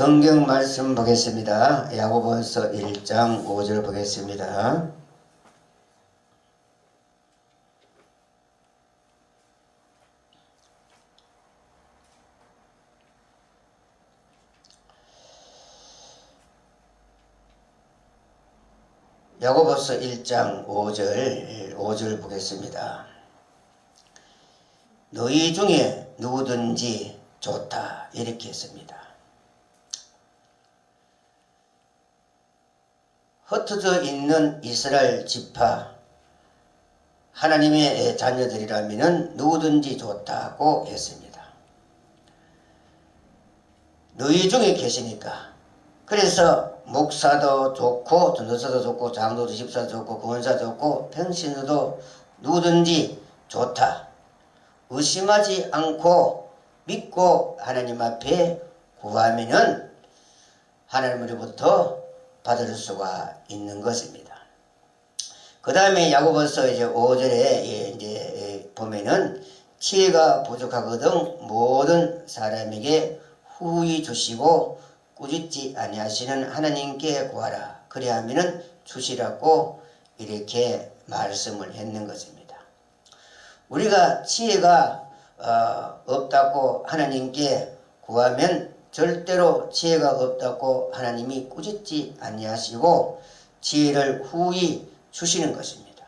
성경 말씀 보겠습니다. 야고보서 1장 5절 보겠습니다. 야고보서 1장 5절 보겠습니다. 너희 중에 누구든지 좋다, 이렇게 했습니다. 흩어져 있는 이스라엘 지파 하나님의 자녀들이라면 누구든지 좋다고 했습니다. 너희 중에 계시니까. 그래서 목사도 좋고 전도사도 좋고 장로도 집사도 좋고 구원사도 좋고 평신도도 누구든지 좋다. 의심하지 않고 믿고 하나님 앞에 구하면은 하나님으로부터 받을 수가 있는 것입니다. 그 다음에 야고보서 이제 5절에 이제 보면은 지혜가 부족하거든 모든 사람에게 후히 주시고 꾸짖지 아니하시는 하나님께 구하라. 그리하면은 주시라고 이렇게 말씀을 했는 것입니다. 우리가 지혜가 없다고 하나님께 구하면 절대로 지혜가 없다고 하나님이 꾸짖지 아니하시고 지혜를 후히 주시는 것입니다.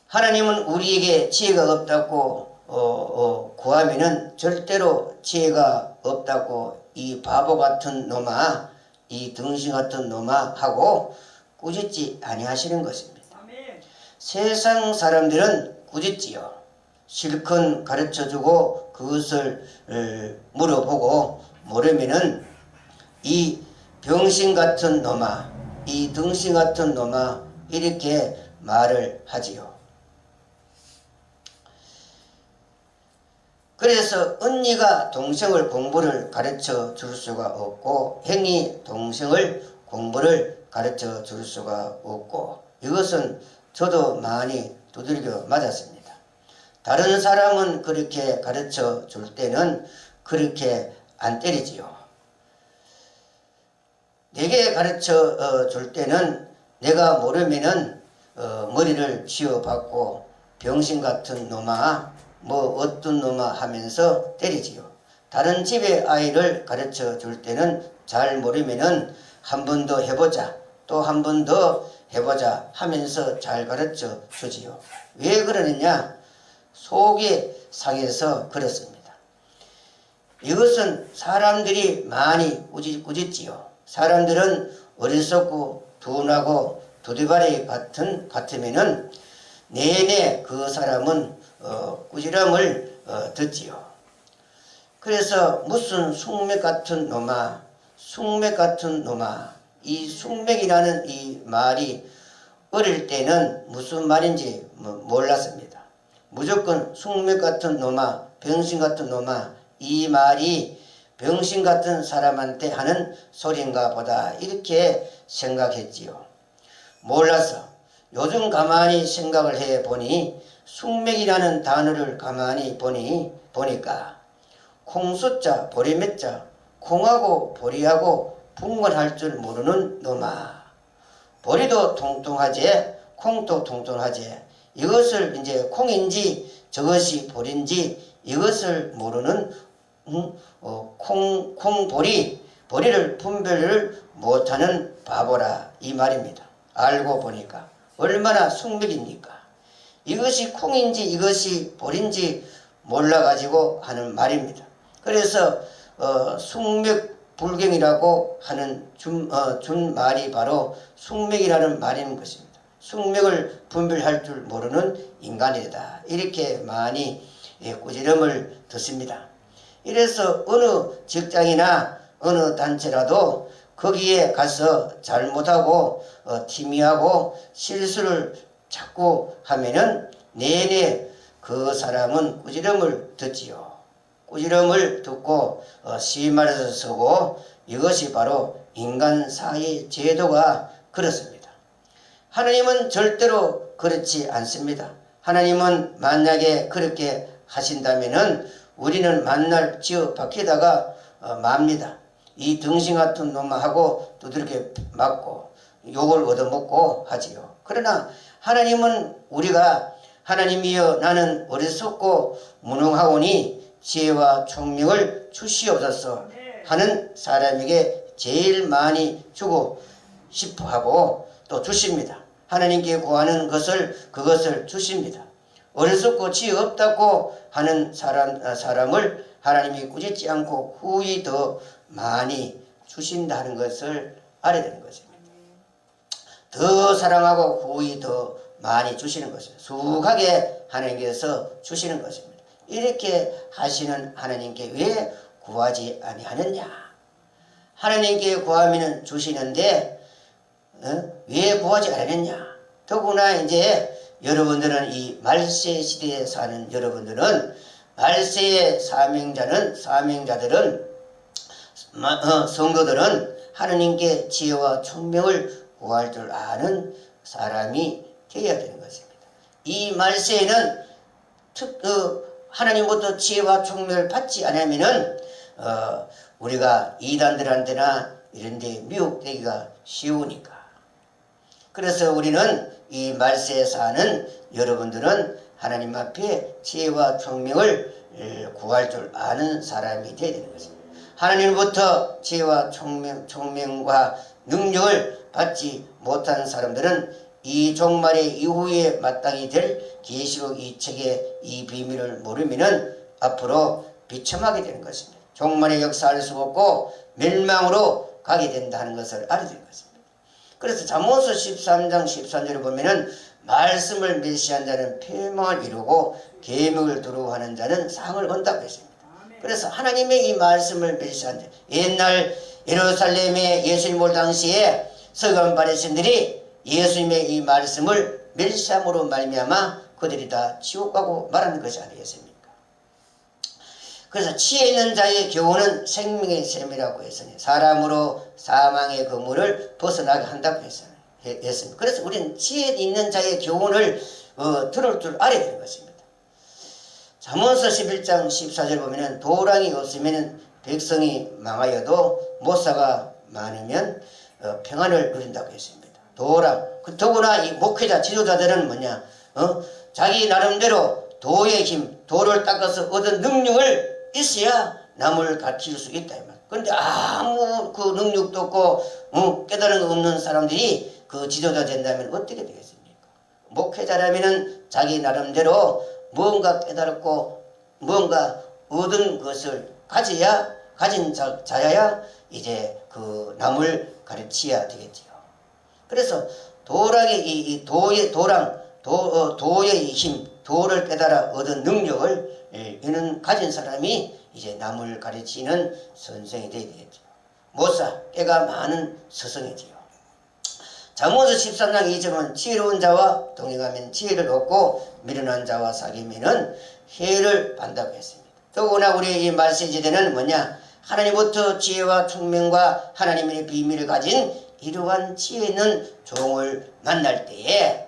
하나님은 우리에게 지혜가 없다고 구하면은 절대로 지혜가 없다고 이 바보 같은 놈아, 이 등신 같은 놈아 하고 꾸짖지 아니하시는 것입니다. 아멘. 세상 사람들은 꾸짖지요. 실컷 가르쳐주고 그것을 물어보고 모르면은 이 병신 같은 놈아, 이 등신 같은 놈아 이렇게 말을 하지요. 그래서 언니가 동생을 공부를 가르쳐 줄 수가 없고 형이 동생을 공부를 가르쳐 줄 수가 없고, 이것은 저도 많이 두들겨 맞았습니다. 다른 사람은 그렇게 가르쳐 줄 때는 그렇게 안 때리지요. 내게 가르쳐 줄 때는 내가 모르면은 머리를 쥐어받고 병신 같은 놈아, 뭐 어떤 놈아 하면서 때리지요. 다른 집의 아이를 가르쳐 줄 때는 잘 모르면은 한 번 더 해보자, 또 한 번 더 해보자 하면서 잘 가르쳐 주지요. 왜 그러느냐? 속이 상해서 그렇습니다. 이것은 사람들이 많이 꾸짖지요. 사람들은 어리석고 둔하고 두리바리 같으면은 내내 그 사람은 꾸지람을 듣지요. 그래서 무슨 숙맥 같은 놈아, 숙맥 같은 놈아, 이 숙맥이라는 이 말이 어릴 때는 무슨 말인지 몰랐습니다. 무조건 숙맥 같은 놈아, 병신 같은 놈아, 이 말이 병신 같은 사람한테 하는 소리인가 보다 이렇게 생각했지요. 몰라서 요즘 가만히 생각을 해보니 숙맥이라는 단어를 가만히 보니까 콩숫자 보리매자, 콩하고 보리하고 분간할 줄 모르는 놈아. 보리도 통통하지 콩도 통통하지, 이것을 이제 콩인지 저것이 보리인지 이것을 모르는 보리를 분별을 못하는 바보라, 이 말입니다. 알고 보니까 얼마나 숙맥입니까? 이것이 콩인지 이것이 보리인지 몰라가지고 하는 말입니다. 그래서 숙맥불경이라고 하는 준 말이 바로 숙맥이라는 말인 것입니다. 숙맥을 분별할 줄 모르는 인간이다, 이렇게 많이 꾸지람을 듣습니다. 이래서 어느 직장이나 어느 단체라도 거기에 가서 잘못하고 티미하고 실수를 자꾸 하면은 내내 그 사람은 꾸지람을 듣지요. 꾸지람을 듣고 시말에서 서고, 이것이 바로 인간 사회 제도가 그렇습니다. 하나님은 절대로 그렇지 않습니다. 하나님은 만약에 그렇게 하신다면은 우리는 만날 지어 박히다가 맙니다. 이 등신 같은 놈하고 두들겨 맞고 욕을 얻어먹고 하지요. 그러나 하나님은 우리가 하나님이여 나는 어리석고 무능하오니 지혜와 총명을 주시옵소서 하는 사람에게 제일 많이 주고 싶어 하고 또 주십니다. 하나님께 구하는 그것을 주십니다. 어리석고 지혜 없다고 하는 사람을 하나님이 꾸짖지 않고 후히 더 많이 주신다는 것을 알아야 되는 것입니다. 더 사랑하고 후히 더 많이 주시는 것입니다. 수하게 하나님께서 주시는 것입니다. 이렇게 하시는 하나님께 왜 구하지 아니하느냐? 하나님께 구하면 주시는데 왜 구하지 않느냐? 더구나 이제 여러분들은 이 말세 시대에 사는 여러분들은 말세의 사명자들은 성도들은 하나님께 지혜와 총명을 구할 줄 아는 사람이 되어야 되는 것입니다. 이 말세에는 하나님부터 지혜와 총명을 받지 않으면은 우리가 이단들한테나 이런 데 미혹되기가 쉬우니까. 그래서 우리는 이 말세에 사는 여러분들은 하나님 앞에 지혜와 총명을 구할 줄 아는 사람이 되어야 되는 것입니다. 하나님부터 지혜와 총명과 능력을 받지 못한 사람들은 이 종말의 이후에 마땅히 될 계시록 이 책의 이 비밀을 모르면은 앞으로 비참하게 되는 것입니다. 종말의 역사할 수 없고 멸망으로 가게 된다는 것을 알아야 되는 것입니다. 그래서 잠언서 13장 13절에 보면은 말씀을 멸시한 자는 폐망을 이루고 계명을 두려워하는 자는 상을 얻는다고 했습니다. 그래서 하나님의 이 말씀을 멸시한 자, 옛날 예루살렘에 예수님 올 당시에 서기관 바리새인들이 예수님의 이 말씀을 멸시함으로 말미암아 그들이 다 지옥 가고 말하는 것이 아니겠습니까? 그래서 지혜 있는 자의 교훈은 생명의 샘이라고 했으니 사람으로 사망의 그물을 벗어나게 한다고 했습니다. 그래서 우리는 지혜 있는 자의 교훈을 들을 줄 알아야 되는 것입니다. 잠언서 11장 14절 보면은 도랑이 없으면 백성이 망하여도 모사가 많으면 평안을 누린다고 했습니다. 도랑. 더구나 이 목회자 지도자들은 뭐냐? 자기 나름대로 도의 힘, 도를 닦아서 얻은 능력을 있어야 남을 가르칠 수 있다. 그런데 아무 그 능력도 없고 깨달은 거 없는 사람들이 그 지도자 된다면 어떻게 되겠습니까? 목회자라면은 자기 나름대로 무언가 깨달았고 무언가 얻은 것을 가진 자야 이제 그 남을 가르쳐야 되겠지요. 그래서 도랑의 이 도의 힘, 도를 깨달아 얻은 능력을 이는 가진 사람이 이제 남을 가르치는 선생이 되어야 되겠죠. 모사, 깨가 많은 스승이지요. 잠언서 13장 2절은 지혜로운 자와 동행하면 지혜를 얻고 미련한 자와 사귀면은 해를 받는다고 했습니다. 더구나 우리의 이 말세지대는 뭐냐? 하나님부터 지혜와 총명과 하나님의 비밀을 가진 이러한 지혜 있는 종을 만날 때에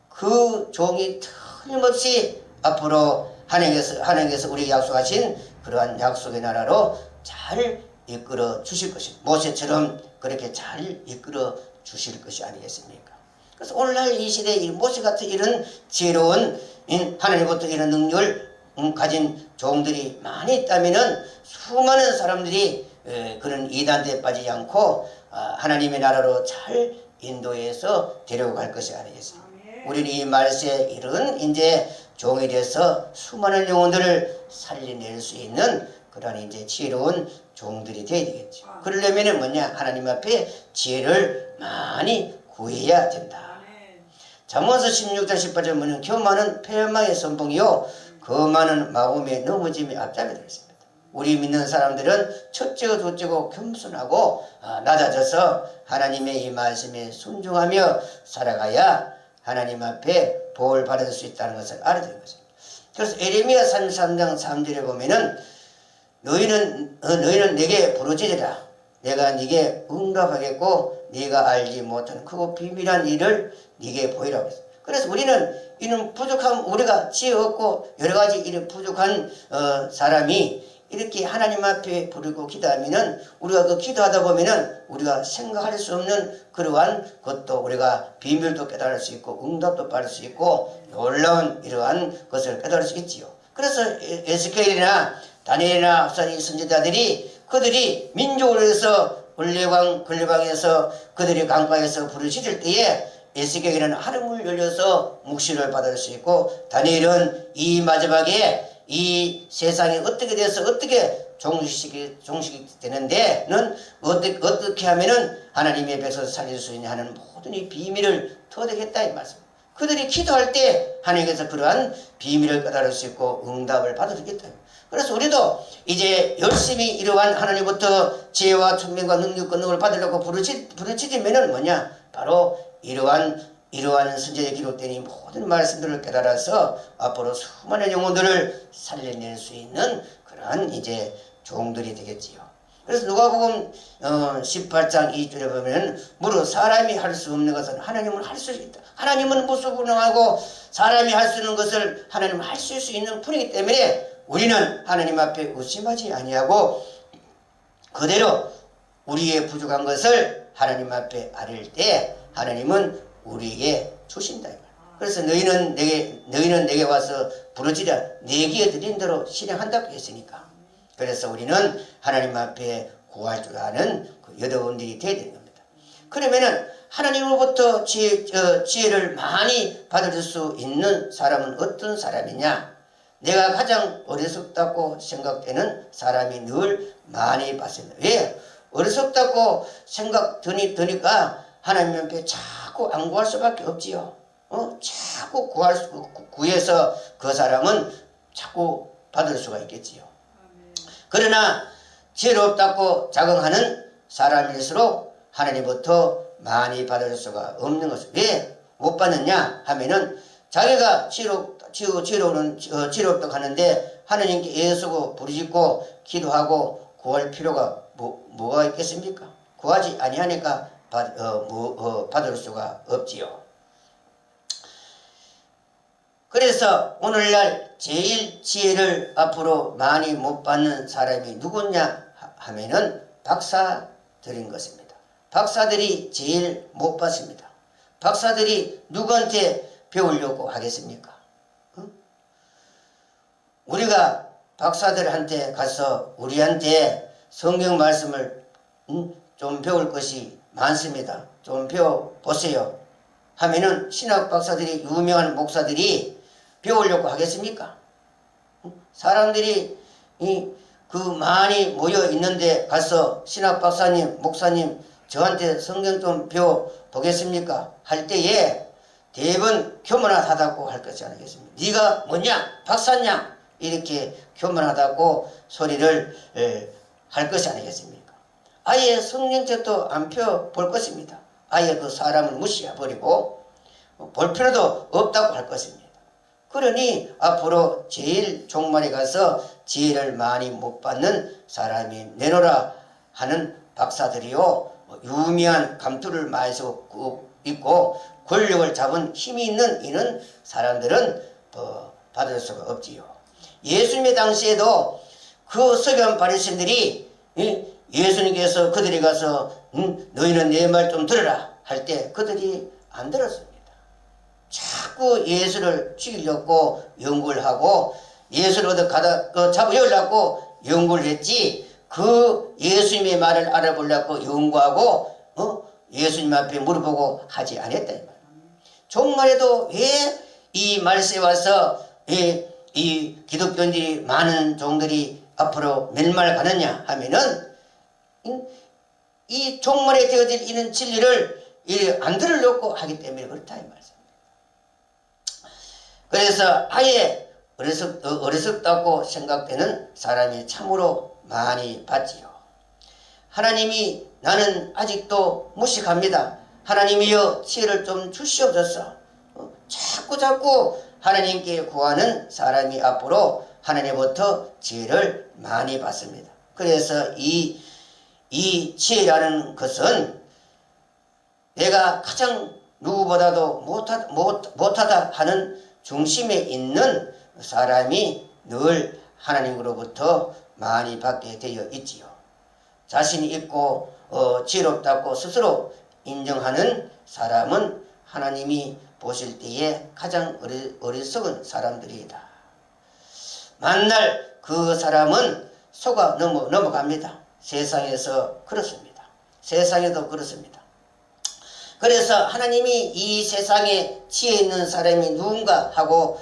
그 종이 틀림없이 앞으로 하나님께서 우리에게 약속하신 그러한 약속의 나라로 잘 이끌어 주실 것입니다. 모세처럼 그렇게 잘 이끌어 주실 것이 아니겠습니까? 그래서 오늘날 이 시대에 이 모세 같은 이런 지혜로운 하나님부터 이런 능력을 가진 종들이 많이 있다면은 수많은 사람들이 그런 이단대에 빠지지 않고 하나님의 나라로 잘 인도해서 데려갈 것이 아니겠습니까? 우리는 이 말세 이런 이제 종이 돼서 수많은 영혼들을 살려낼 수 있는 그런 이제 지혜로운 종들이 되어야 되겠죠. 그러려면은 뭐냐? 하나님 앞에 지혜를 많이 구해야 된다. 잠언서 16장 18절 보면 교만은 패망의 선봉이요 거만은 마음의 넘어짐이 앞잡이 되었습니다. 우리 믿는 사람들은 첫째고 둘째고 겸손하고 낮아져서 하나님의 이 말씀에 순종하며 살아가야 하나님 앞에 복을 받을 수 있다는 것을 알아야 되는 것입니다. 그래서 에레미야 33장 3절에 보면은 너희는 내게 부르짖으라. 내가 네게 응답하겠고 네가 알지 못한 크고 비밀한 일을 네게 보이라고 했습니다. 그래서 우리는 이런 부족한 우리가 지혜 없고 여러 가지 이런 부족한 사람이 이렇게 하나님 앞에 부르고 기도하면은 우리가 그 기도하다 보면은 우리가 생각할 수 없는 그러한 것도 우리가 비밀도 깨달을 수 있고 응답도 받을 수 있고 놀라운 이러한 것을 깨달을 수 있지요. 그래서 에스겔이나 다니엘이나 앞선 선지자들이 그들이 민족을 위해서 근례방에서 그들이 강가에서 부르짖을 때에 에스겔은 하늘문을 열려서 묵시를 받을 수 있고 다니엘은 이 마지막에 이 세상이 어떻게 돼서 어떻게 종식이 되는데는 어떻게 하면은 하나님의 백성을 살릴 수 있냐 하는 모든 이 비밀을 터득했다 이 말씀. 그들이 기도할 때 하나님께서 그러한 비밀을 깨달을 수 있고 응답을 받을 수 있겠다. 그래서 우리도 이제 열심히 이러한 하나님부터 지혜와 총명과 능력을 받으려고 부르짖으면은 뭐냐? 바로 이러한 선지자에 기록된 이 모든 말씀들을 깨달아서 앞으로 수많은 영혼들을 살려낼 수 있는 그러한 이제 종들이 되겠지요. 그래서 누가복음 18장 2절에 보면 무릇 사람이 할 수 없는 것은 하나님은 할 수 있다. 하나님은 무소불능하고 사람이 할 수 있는 것을 하나님은 할 수 있는 분이기 때문에 우리는 하나님 앞에 의심하지 아니하고 그대로 우리의 부족한 것을 하나님 앞에 아뢰을 때 하나님은 우리에게 주신다. 그래서 너희는 내게 와서 부르짖으라 내 귀에 들린 대로 실행한다고 했으니까. 그래서 우리는 하나님 앞에 구할 줄 아는 그 여러분들이 되어야 되는 겁니다. 그러면은 하나님으로부터 지혜를 많이 받을 수 있는 사람은 어떤 사람이냐? 내가 가장 어리석다고 생각되는 사람이 늘 많이 받습니다. 왜? 어리석다고 생각되니까 하나님 앞에 자꾸 안 구할 수밖에 없지요. 자꾸 구해서 그 사람은 자꾸 받을 수가 있겠지요. 그러나 지혜롭다고 자긍하는 사람일수록 하나님부터 많이 받을 수가 없는 것을 왜 못 받느냐 하면은 자기가 지혜롭다고 하는데 하나님께 애쓰고 부르짖고 기도하고 구할 필요가 뭐가 있겠습니까? 구하지 아니하니까 받을 수가 없지요. 그래서 오늘날 제일 지혜를 앞으로 많이 못 받는 사람이 누구냐 하면은 박사들인 것입니다. 박사들이 제일 못 받습니다. 박사들이 누구한테 배우려고 하겠습니까? 우리가 박사들한테 가서 우리한테 성경 말씀을 좀 배울 것이 많습니다. 좀 배워보세요 하면은 신학 박사들이 유명한 목사들이 배우려고 하겠습니까? 사람들이 그 많이 모여 있는데 가서 신학 박사님, 목사님 저한테 성경 좀 배워보겠습니까? 할 때에 대부분 교만하다고 할 것이 아니겠습니까? 네가 뭐냐? 박사냐? 이렇게 교만하다고 소리를 할 것이 아니겠습니까? 아예 성령책도 안 펴볼 것입니다. 아예 그 사람을 무시해버리고 볼 필요도 없다고 할 것입니다. 그러니 앞으로 제일 종말에 가서 지혜를 많이 못 받는 사람이 내놓으라 하는 박사들이요 유명한 감투를 많이 입고 권력을 잡은 힘이 있는 이런 사람들은 받을 수가 없지요. 예수님의 당시에도 그 서기관 바리새인들이 예수님께서 그들이 가서 너희는 내 말 좀 들어라 할 때 그들이 안 들었습니다. 자꾸 예수를 죽이려고 연구를 하고 예수를 얻어 잡으려고 연구를 했지 그 예수님의 말을 알아보려고 연구하고 예수님 앞에 물어보고 하지 않았다. 종말에도 왜 이 말세에 와서 이 기독교인들이 많은 종들이 앞으로 멸망가느냐 하면은 이 종말에 되어질 이런 진리를 안 들으려고 하기 때문에 그렇다 이 말씀입니다. 그래서 아예 어리석다고 생각되는 사람이 참으로 많이 받지요. 하나님이 나는 아직도 무식합니다. 하나님이여 지혜를 좀 주시옵소서. 자꾸 하나님께 구하는 사람이 앞으로 하나님부터 지혜를 많이 받습니다. 그래서 이 지혜라는 것은 내가 가장 누구보다도 못하다 하는 중심에 있는 사람이 늘 하나님으로부터 많이 받게 되어 있지요. 자신이 있고 지혜롭다고 스스로 인정하는 사람은 하나님이 보실 때에 가장 어리석은 사람들이다. 만날 그 사람은 속아 넘어갑니다. 세상에서 그렇습니다. 세상에도 그렇습니다. 그래서 하나님이 이 세상에 지혜 있는 사람이 누군가 하고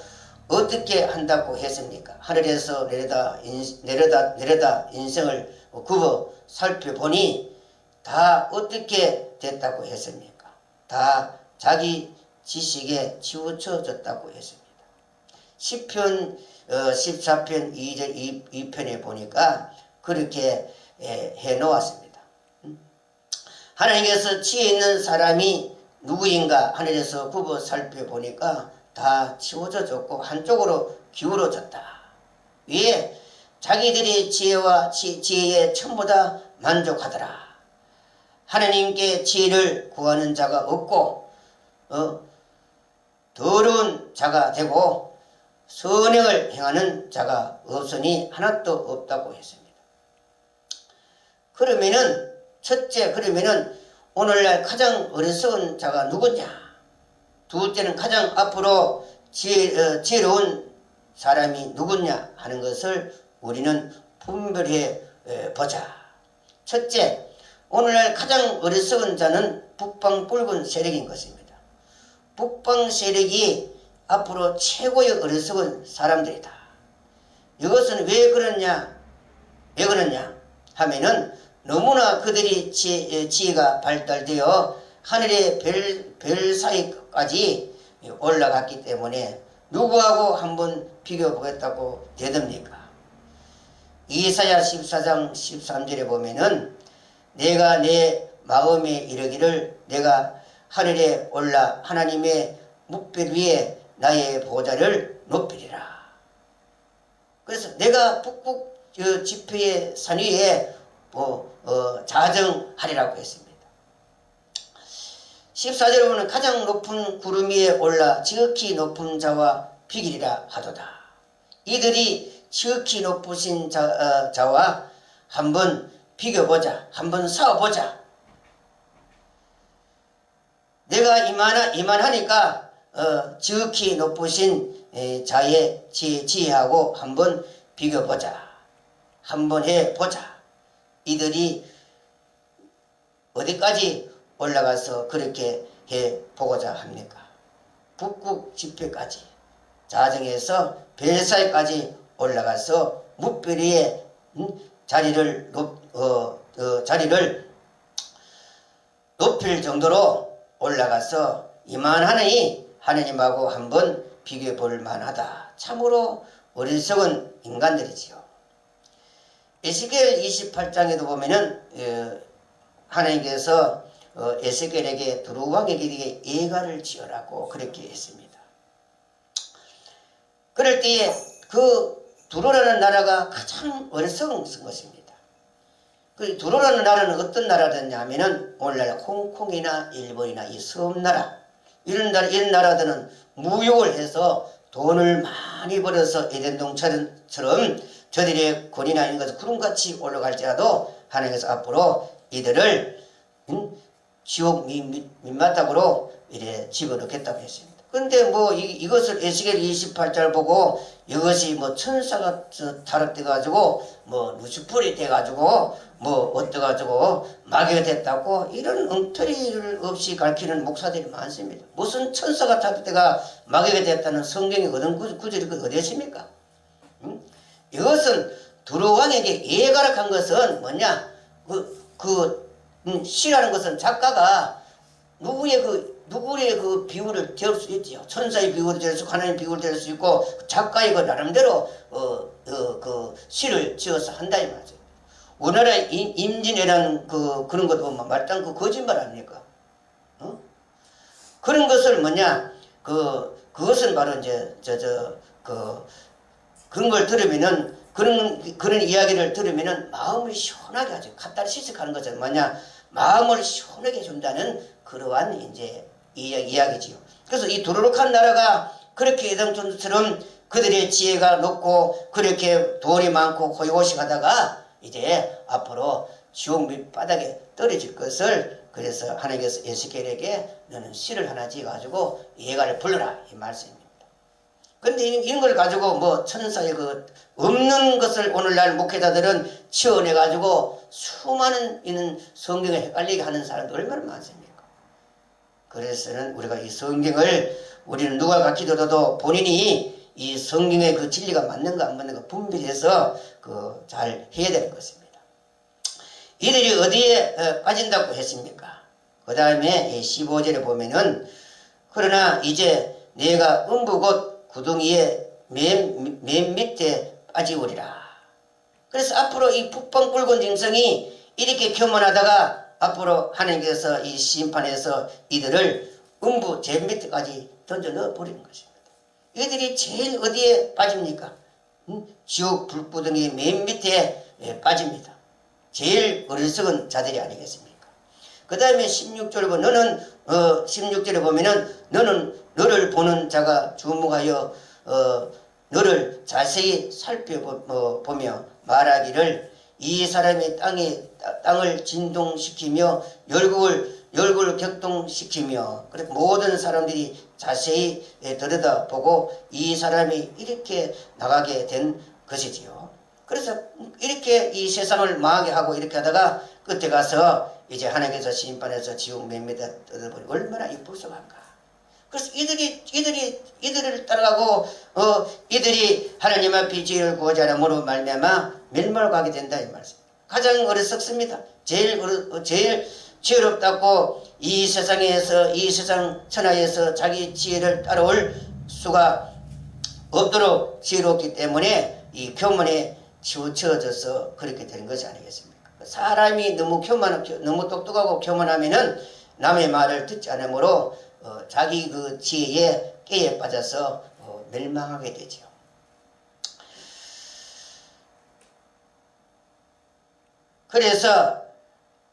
어떻게 한다고 했습니까? 하늘에서 내려다 인생을 굽어 살펴보니 다 어떻게 됐다고 했습니까? 다 자기 지식에 치우쳐졌다고 했습니다. 시편 14편 2절 2편에 보니까 그렇게 해 놓았습니다. 하나님께서 지혜 있는 사람이 누구인가 하늘에서 굽어 살펴보니까 다 치워져졌고 한쪽으로 기울어졌다. 왜? 자기들의 지혜에 전부 다 만족하더라. 하나님께 지혜를 구하는 자가 없고 더러운 자가 되고 선행을 행하는 자가 없으니 하나도 없다고 했습니다. 그러면은 오늘날 가장 어리석은 자가 누구냐? 둘째는 가장 앞으로 지혜로운 사람이 누구냐 하는 것을 우리는 분별해 보자. 첫째, 오늘날 가장 어리석은 자는 북방 붉은 세력인 것입니다. 북방 세력이 앞으로 최고의 어리석은 사람들이다. 이것은 왜 그러냐 하면은 너무나 그들이 지혜가 발달되어 하늘의 별 사이까지 올라갔기 때문에 누구하고 한번 비교해보겠다고 되듭니까? 이사야 14장 13절에 보면은 내가 내 마음에 이르기를 내가 하늘에 올라 하나님의 묵별 위에 나의 보좌를 높이리라. 그래서 내가 북극 지표의 산 위에 자정하리라고 했습니다. 14절에 보면 가장 높은 구름 위에 올라 지극히 높은 자와 비기리라 하도다. 이들이 지극히 높으신 자와 한번 비교보자. 한번 싸워보자. 내가 이만하니까 지극히 높으신 자의 지혜하고 한번 비교보자. 한번 해보자. 이들이 어디까지 올라가서 그렇게 해보고자 합니까? 북극 지표까지 자정에서 벨사이까지 올라가서 묵별 위에 자리를 높일 정도로 올라가서 이만하니 하느님하고 한번 비교해 볼 만하다. 참으로 어리석은 인간들이지요. 에스겔 28장에도 보면은 하나님께서 에스겔에게 두루 왕에게 예가를 지으라고 그렇게 했습니다. 그럴 때에 그 두루라는 나라가 가장 어리석은 것입니다. 그 두루라는 나라는 어떤 나라였냐 하면은 오늘날 홍콩이나 일본이나 이 섬나라 이런 나라들은 무역을 해서 돈을 많이 벌어서 에덴동처럼 저들의 권위나 이런 것을 구름같이 올라갈지라도 하나님께서 앞으로 이들을 지옥 밑바닥으로 이래 집어넣겠다고 했습니다. 근데 뭐 이것을 에스겔 28절 보고 이것이 뭐 천사가 타락돼가지고 뭐 루시풀이 돼가지고 뭐 어떠가지고 마귀가 됐다고 이런 엉터리를 없이 가르치는 목사들이 많습니다. 무슨 천사가 타락돼가 마귀가 됐다는 성경이 어떤 구절이 어디 있습니까? 이것은 두루왕에게 예가를 한 것은 뭐냐? 시라는 것은 작가가 누구의 그 비유를 대할 수 있지요. 천사의 비유를 대할 수 있고 하나님의 비유를 대할 수 있고 작가의 그 나름대로 그 시를 지어서 한다 이 말이죠. 우리나라 임진왜란 그런 것도 보면 말단 그 거짓말 아닙니까? 그런 것을 뭐냐? 그것은 바로 이제 그런 걸 들으면은 그런 이야기를 들으면은 마음을 시원하게 하죠. 카타르시스 하는 것은 뭐냐? 마음을 시원하게 해준다는 그러한 이제 이야기지요. 그래서 이 두루룩한 나라가 그렇게 예당촌처럼 그들의 지혜가 높고 그렇게 돈이 많고 호의호식하다가 이제 앞으로 지옥 밑바닥에 떨어질 것을, 그래서 하나님께서 에스겔에게 너는 시를 하나 지어가지고 예가를 불러라 이 말씀입니다. 근데 이런 걸 가지고 뭐 천사의 그 없는 것을 오늘날 목회자들은 치워내가지고 수많은 이는 성경에 헷갈리게 하는 사람들 얼마나 많습니까? 그래서는 우리가 이 성경을 우리는 누가 같이 들어도 본인이 이 성경의 그 진리가 맞는가 안 맞는가 분별해서 그 잘 해야 되는 것입니다. 이들이 어디에 빠진다고 했습니까? 그 다음에 15절에 보면은 그러나 이제 내가 음부 곧 구덩이의 맨 밑에 빠지오리라. 그래서 앞으로 이 북방 굵은 짐승이 이렇게 교만하다가 앞으로 하나님께서 이 심판에서 이들을 음부 제일 밑에까지 던져 넣어 버리는 것입니다. 이들이 제일 어디에 빠집니까? 지옥 불구덩이 맨 밑에 빠집니다. 제일 어리석은 자들이 아니겠습니까? 그 다음에 16절에 보면 너는 16절에 보면은 너는 너를 보는 자가 주목하여 너를 자세히 살펴보며 말하기를 이 사람이 땅을 진동시키며 열국을 격동시키며, 그렇게 모든 사람들이 자세히 들여다보고 이 사람이 이렇게 나가게 된 것이지요. 그래서 이렇게 이 세상을 망하게 하고 이렇게 하다가 끝에 가서 이제 하나님께서 심판해서 지옥 맨 밑에 뜯어버리고 얼마나 이 불쌍한가. 그래서 이들을 따라가고 이들이 하나님 앞에 죄를 구하지 않음으로 말미암아 멸망하게 된다 이 말씀. 가장 어리석습니다. 제일 지혜롭다고 이 세상에서 이 세상 천하에서 자기 지혜를 따라올 수가 없도록 지혜롭기 때문에 이 교만에 치우쳐져서 그렇게 되는 것이 아니겠습니까? 사람이 너무 똑똑하고 교만하면은 남의 말을 듣지 않으므로 자기 그 지혜에 깨에 빠져서 멸망하게 되죠. 그래서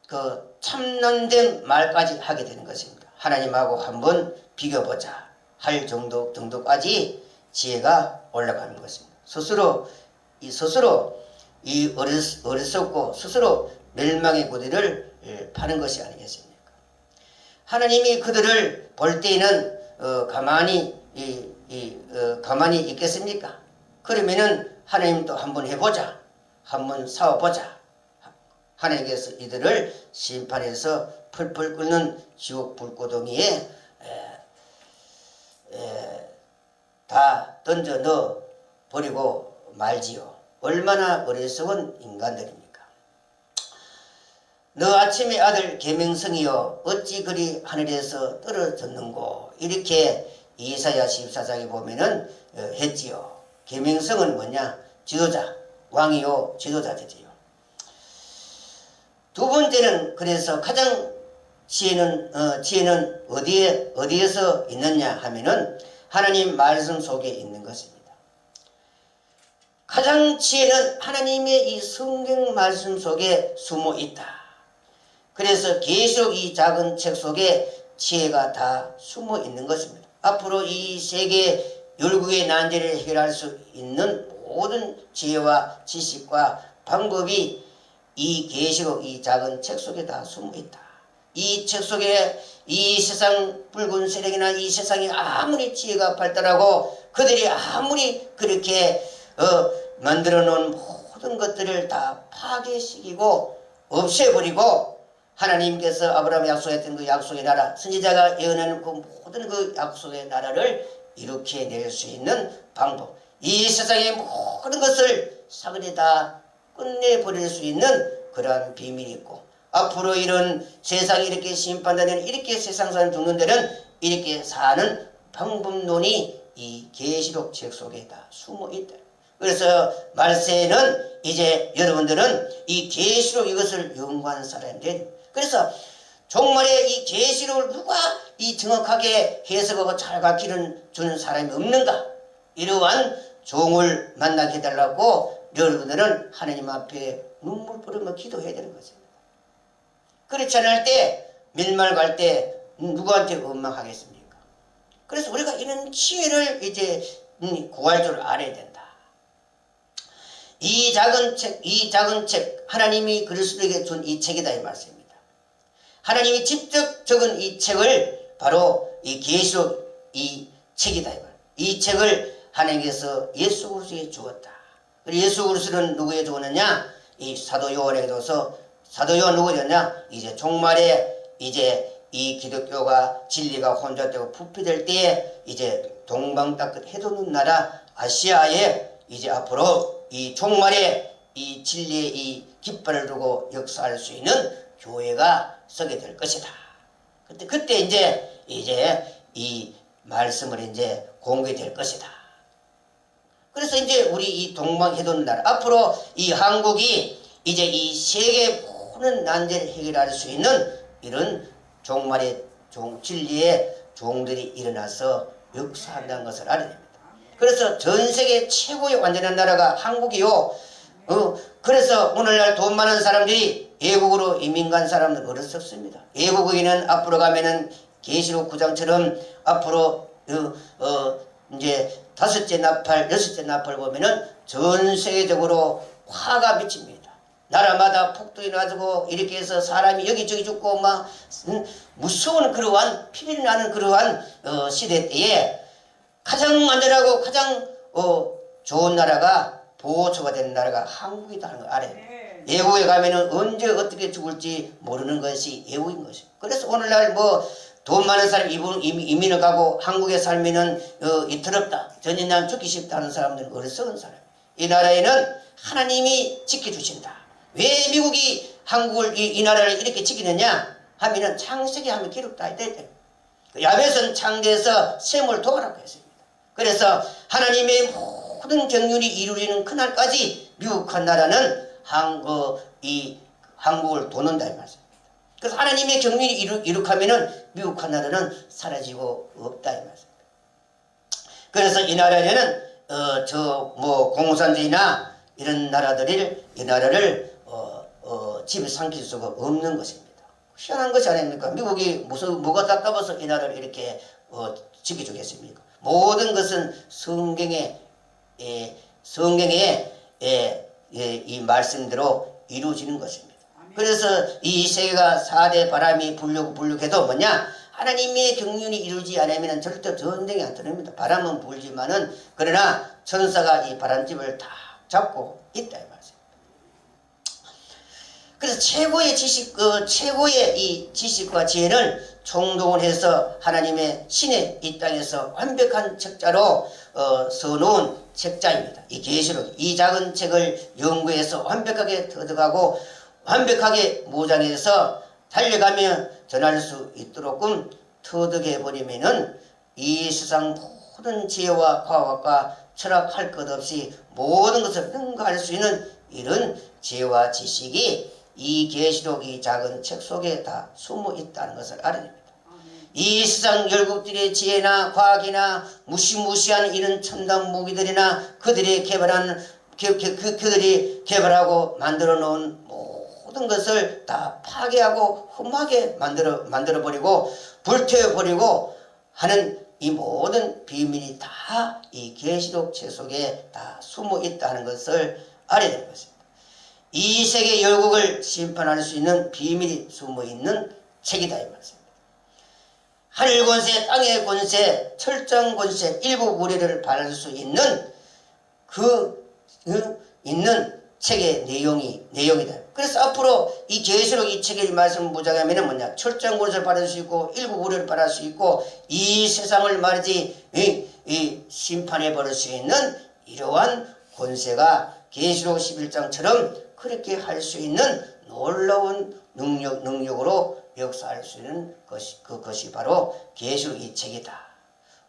그 참난된 말까지 하게 되는 것입니다. 하나님하고 한번 비교보자 할 정도까지 지혜가 올라가는 것입니다. 스스로 이 어리석고 스스로 멸망의 고대를 파는 것이 아니겠습니까? 하나님이 그들을 볼 때에는 가만히 있겠습니까? 그러면은 하나님도 한번 해보자, 한번 싸워보자. 하나님께서 이들을 심판해서 펄펄 끓는 지옥 불구덩이에 다 던져 넣어 버리고 말지요. 얼마나 어리석은 인간들입니까? 너 아침의 아들 계명성이여 어찌 그리 하늘에서 떨어졌는고, 이렇게 이사야 14장에 보면은 했지요. 계명성은 뭐냐? 지도자, 왕이요 지도자들이요. 두 번째는 그래서 가장 지혜는 어디에서 있느냐 하면은 하나님 말씀 속에 있는 것입니다. 가장 지혜는 하나님의 이 성경 말씀 속에 숨어 있다. 그래서 계시록 이 작은 책 속에 지혜가 다 숨어 있는 것입니다. 앞으로 이 세계 열국의 난제를 해결할 수 있는 모든 지혜와 지식과 방법이 이 계시록 이 작은 책 속에 다 숨어 있다. 이 책 속에 이 세상 붉은 세력이나 이 세상이 아무리 지혜가 발달하고 그들이 아무리 그렇게 만들어 놓은 모든 것들을 다 파괴시키고 없애버리고 하나님께서 아브라함 약속했던 그 약속의 나라, 선지자가 예언하는 그 모든 그 약속의 나라를 일으켜낼 수 있는 방법, 이 세상의 모든 것을 사그리 다 끝내버릴 수 있는 그러한 비밀이 있고, 앞으로 이런 세상이 이렇게 심판되는, 이렇게 세상 사람 죽는 데는 이렇게 사는 방법론이 이 계시록 책 속에 다 숨어 있다. 그래서 말세는 이제 여러분들은 이 계시록 이것을 연구하는 사람들, 그래서 종말에 이 계시록을 누가 이 정확하게 해석하고 잘 가르쳐 주는 사람이 없는가? 이러한 종을 만나게 해달라고 여러분들은 하나님 앞에 눈물 뿌리며 기도해야 되는 것입니다. 그렇지 않을 때, 멸망할 때 누구한테 원망하겠습니까? 그래서 우리가 이런 지혜를 이제 구할 줄 알아야 된다. 이 작은 책 하나님이 그리스도에게 준 이 책이다 이 말씀입니다. 하나님이 직접 적은 이 책을 바로 이 계시록 이 책이다 이 말. 이 책을 하나님께서 예수 그리스도에게 주었다. 예수 그리스도는 누구에게 주었느냐? 이 사도 요한에게 줘서 사도 요한 누구였냐? 이제 종말에 이제 이 기독교가 진리가 혼잡되고 부패될 때에 이제 동방땅끝 해돋는 나라 아시아에 이제 앞으로 이 종말에 이 진리의 이 깃발을 두고 역사할 수 있는 교회가 서게 될 것이다. 그때 이제 이 말씀을 이제 공개될 것이다. 그래서 이제 우리 이 동방해돋는 나라 앞으로 이 한국이 이제 이 세계 모든 난제를 해결할 수 있는 이런 종말의 진리의 종들이 일어나서 역사한다는 것을 알아야 됩니다. 그래서 전 세계 최고의 완전한 나라가 한국이요. 그래서 오늘날 돈 많은 사람들이 외국으로 이민 간 사람들 어렵습니다. 외국인은 앞으로 가면은 계시록 9장처럼 앞으로 이제 5째 나팔, 6째 나팔 보면은 전 세계적으로 화가 미칩니다. 나라마다 폭동이 나고 이렇게 해서 사람이 여기저기 죽고 막 무서운 그러한 피리 나는 그러한 시대 때에 가장 안전하고 가장 좋은 나라가 보호처가 되는 나라가 한국이라는 걸 알아야 돼요. 외국에 가면은 언제 어떻게 죽을지 모르는 것이 외국인 것이에요. 그래서 오늘날 뭐 돈 많은 사람 이민을 가고 한국에 살면은 이터럽다. 전인난 죽기 쉽다 하는 사람들은 어리석은 사람. 이 나라에는 하나님이 지켜주신다. 왜 미국이 한국을 이 나라를 이렇게 지키느냐 하면은 창세기 하면 기록다 했대. 야벳은 창대에서 셈을 도하라고 했습니다. 그래서 하나님의 모든 경륜이 이루어지는 그날까지 미국한 나라는 한국을 도는다 이 말씀입니다. 그래서 하나님의 경륜이 이룩하면은 미국한 나라는 사라지고 없다 이 말씀입니다. 그래서 이 나라에는 공산주의나 이런 나라들을 이 나라를 집에 삼킬 수가 없는 것입니다. 희한한 것이 아닙니까? 미국이 뭐가 닦아봐서 이 나라를 이렇게 지켜주겠습니까? 모든 것은 성경의 이 말씀대로 이루어지는 것입니다. 그래서 이 세계가 4대 바람이 불룩해도 뭐냐? 하나님의 경륜이 이루어지지 않으면 절대 전쟁이 안 터집니다. 바람은 불지만은 그러나 천사가 이 바람집을 다 잡고 있다 이 말씀. 그래서 최고의 이 지식과 지혜는 총동원해서 하나님의 신의 이 땅에서 완벽한 책자로 써놓은 책자입니다. 이 계시록 이 작은 책을 연구해서 완벽하게 터득하고 완벽하게 모장해서 달려가며 전할 수 있도록끔 터득해버리면은 이 세상 모든 지혜와 과학과 철학할 것 없이 모든 것을 능가할 수 있는 이런 지혜와 지식이 이 계시록 이 작은 책 속에 다 숨어 있다는 것을 알아야 됩니다. 이 세상 열국들의 지혜나 과학이나 무시무시한 이런 첨단 무기들이나 그들이 개발하고 만들어 놓은 모든 것을 다 파괴하고 험하게 만들어 버리고 불태워 버리고 하는 이 모든 비밀이 다 이 계시록 책 속에 다 숨어 있다는 것을 알아야 되는 것입니다. 이 세계 열국을 심판할 수 있는 비밀이 숨어 있는 책이다 이 말씀입니다. 하늘 권세, 땅의 권세, 철장 권세, 일곱 우리를 바랄 수 있는 있는 책의 내용이다. 그래서 앞으로 이 계시록 이 책의 말씀을 무장하면은 뭐냐? 철장 권세를 받을 수 있고 일곱 우리를 받을 수 있고 이 세상을 말이지 이 심판해 버릴 수 있는 이러한 권세가 계시록 11장처럼 그렇게 할 수 있는 놀라운 능력으로 역사할 수 있는 그것이 바로 계시록 이 책이다.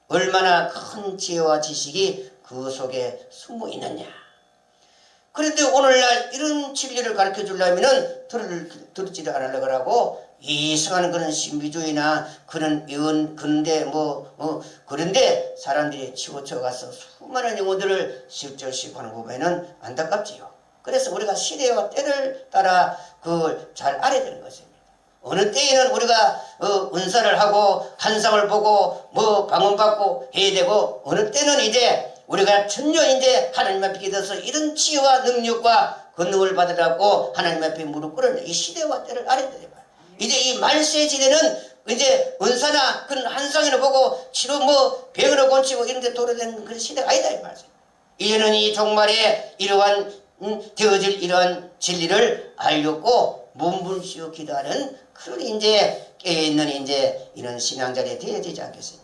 얼마나 큰 지혜와 지식이 그 속에 숨어 있느냐. 그런데 오늘날 이런 진리를 가르쳐 주려면은 들지를 않으려고 하고 이상한 그런 신비주의나 그런 그런데 그런데 사람들이 치우쳐 가서 수많은 영혼들을 실절시고 하는 거 보면은 안타깝지요. 그래서 우리가 시대와 때를 따라 그걸 잘 알아야 되는 것입니다. 어느 때에는 우리가 은사를 하고 환상을 보고 방언받고 해야 되고 어느 때는 이제 우리가 전혀 이제 하나님 앞에 기도해서 이런 치유와 능력과 권능을 받으라고 하나님 앞에 무릎 꿇어는 이 시대와 때를 알아야 돼요. 이제 이 말세 시대는 이제 은사나 그런 한상이나 보고 치료 뭐 병으로 고치고 이런 데 도래되는 그런 시대가 아니다 이 말이죠. 이제는 이 종말에 이러한 되어질 이러한 진리를 알렸고 몸부시어 기도하는 그런 이제 깨어있는 이제 이런 신앙자들이 되어야 되지 않겠습니까?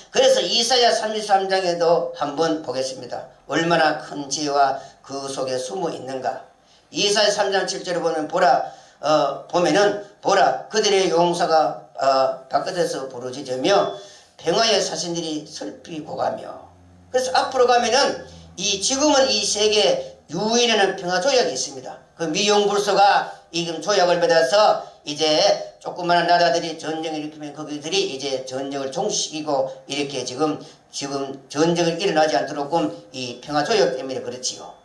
그래서 이사야 33장에도 한번 보겠습니다. 얼마나 큰 지혜와 그 속에 숨어 있는가. 이사야 3장 7절에 보면 보라 그들의 용사가 바깥에서 부르짖으며 평화의 사신들이 슬피 고가며. 그래서 앞으로 가면은 지금은 이 세계 유일한 평화 조약이 있습니다. 그 미용불소가 지금 조약을 받아서 이제 조그마한 나라들이 전쟁을 일으키면 거기들이 이제 전쟁을 종식이고 이렇게 지금 전쟁을 일어나지 않도록 이 평화 조약 때문에 그렇지요.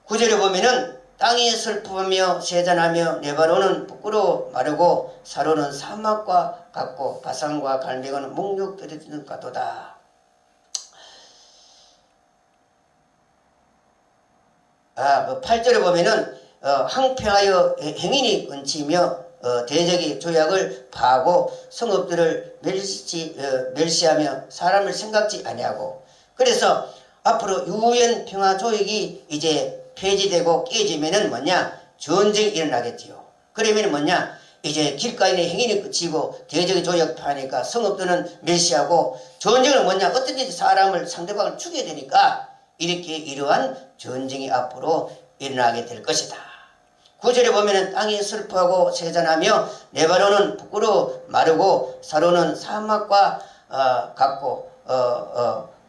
구절에 보면은 땅이 슬프며 세잔하며 레바논은 부끄러워 마르고 사로는 사막과 같고 바산과 갈매고는 목욕 떨어지는 같도다. 그 8절에 보면은 항평하여 행인이 끊치며 대적이 조약을 파하고 성읍들을 멸시하며 사람을 생각지 아니하고. 그래서 앞으로 유엔 평화 조약이 이제 폐지되고 깨지면은 뭐냐? 전쟁이 일어나겠지요. 그러면 뭐냐? 이제 길가에 행인이 그치고 대적이 조약파니까 성읍들은 멸시하고 전쟁은 뭐냐? 어떻게든지 사람을 상대방을 죽여야 되니까 이렇게 이러한 전쟁이 앞으로 일어나게 될 것이다. 9절에 보면은 땅이 슬퍼하고 세잔하며 레바논은 부끄러워 마르고 사로는 사막과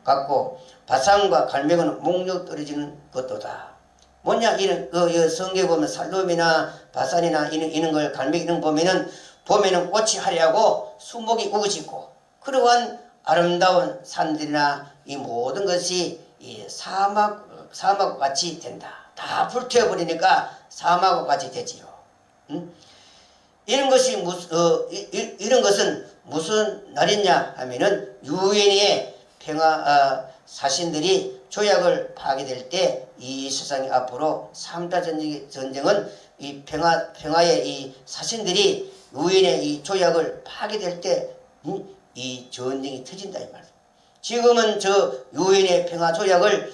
같고 바산과 갈매고는 목욕 떨어지는 것도다. 뭐냐? 이런 성경에 보면 살롬이나 바산이나 이런 걸 갈매기 이런 보면은 꽃이 화려하고 수목이 우거지고 그러한 아름다운 산들이나 이 모든 것이 이 사막과 같이 된다. 다 불태워버리니까 사막과 같이 되지요. 이런 것은 무슨 날이냐 하면은 유엔의 평화 사신들이 조약을 파괴될 때 이 세상이 앞으로 3차 전쟁은 이 평화의 이 사신들이 유엔의 이 조약을 파괴될 때 이 전쟁이 터진다 이 말이에요. 지금은 저 유엔의 평화 조약을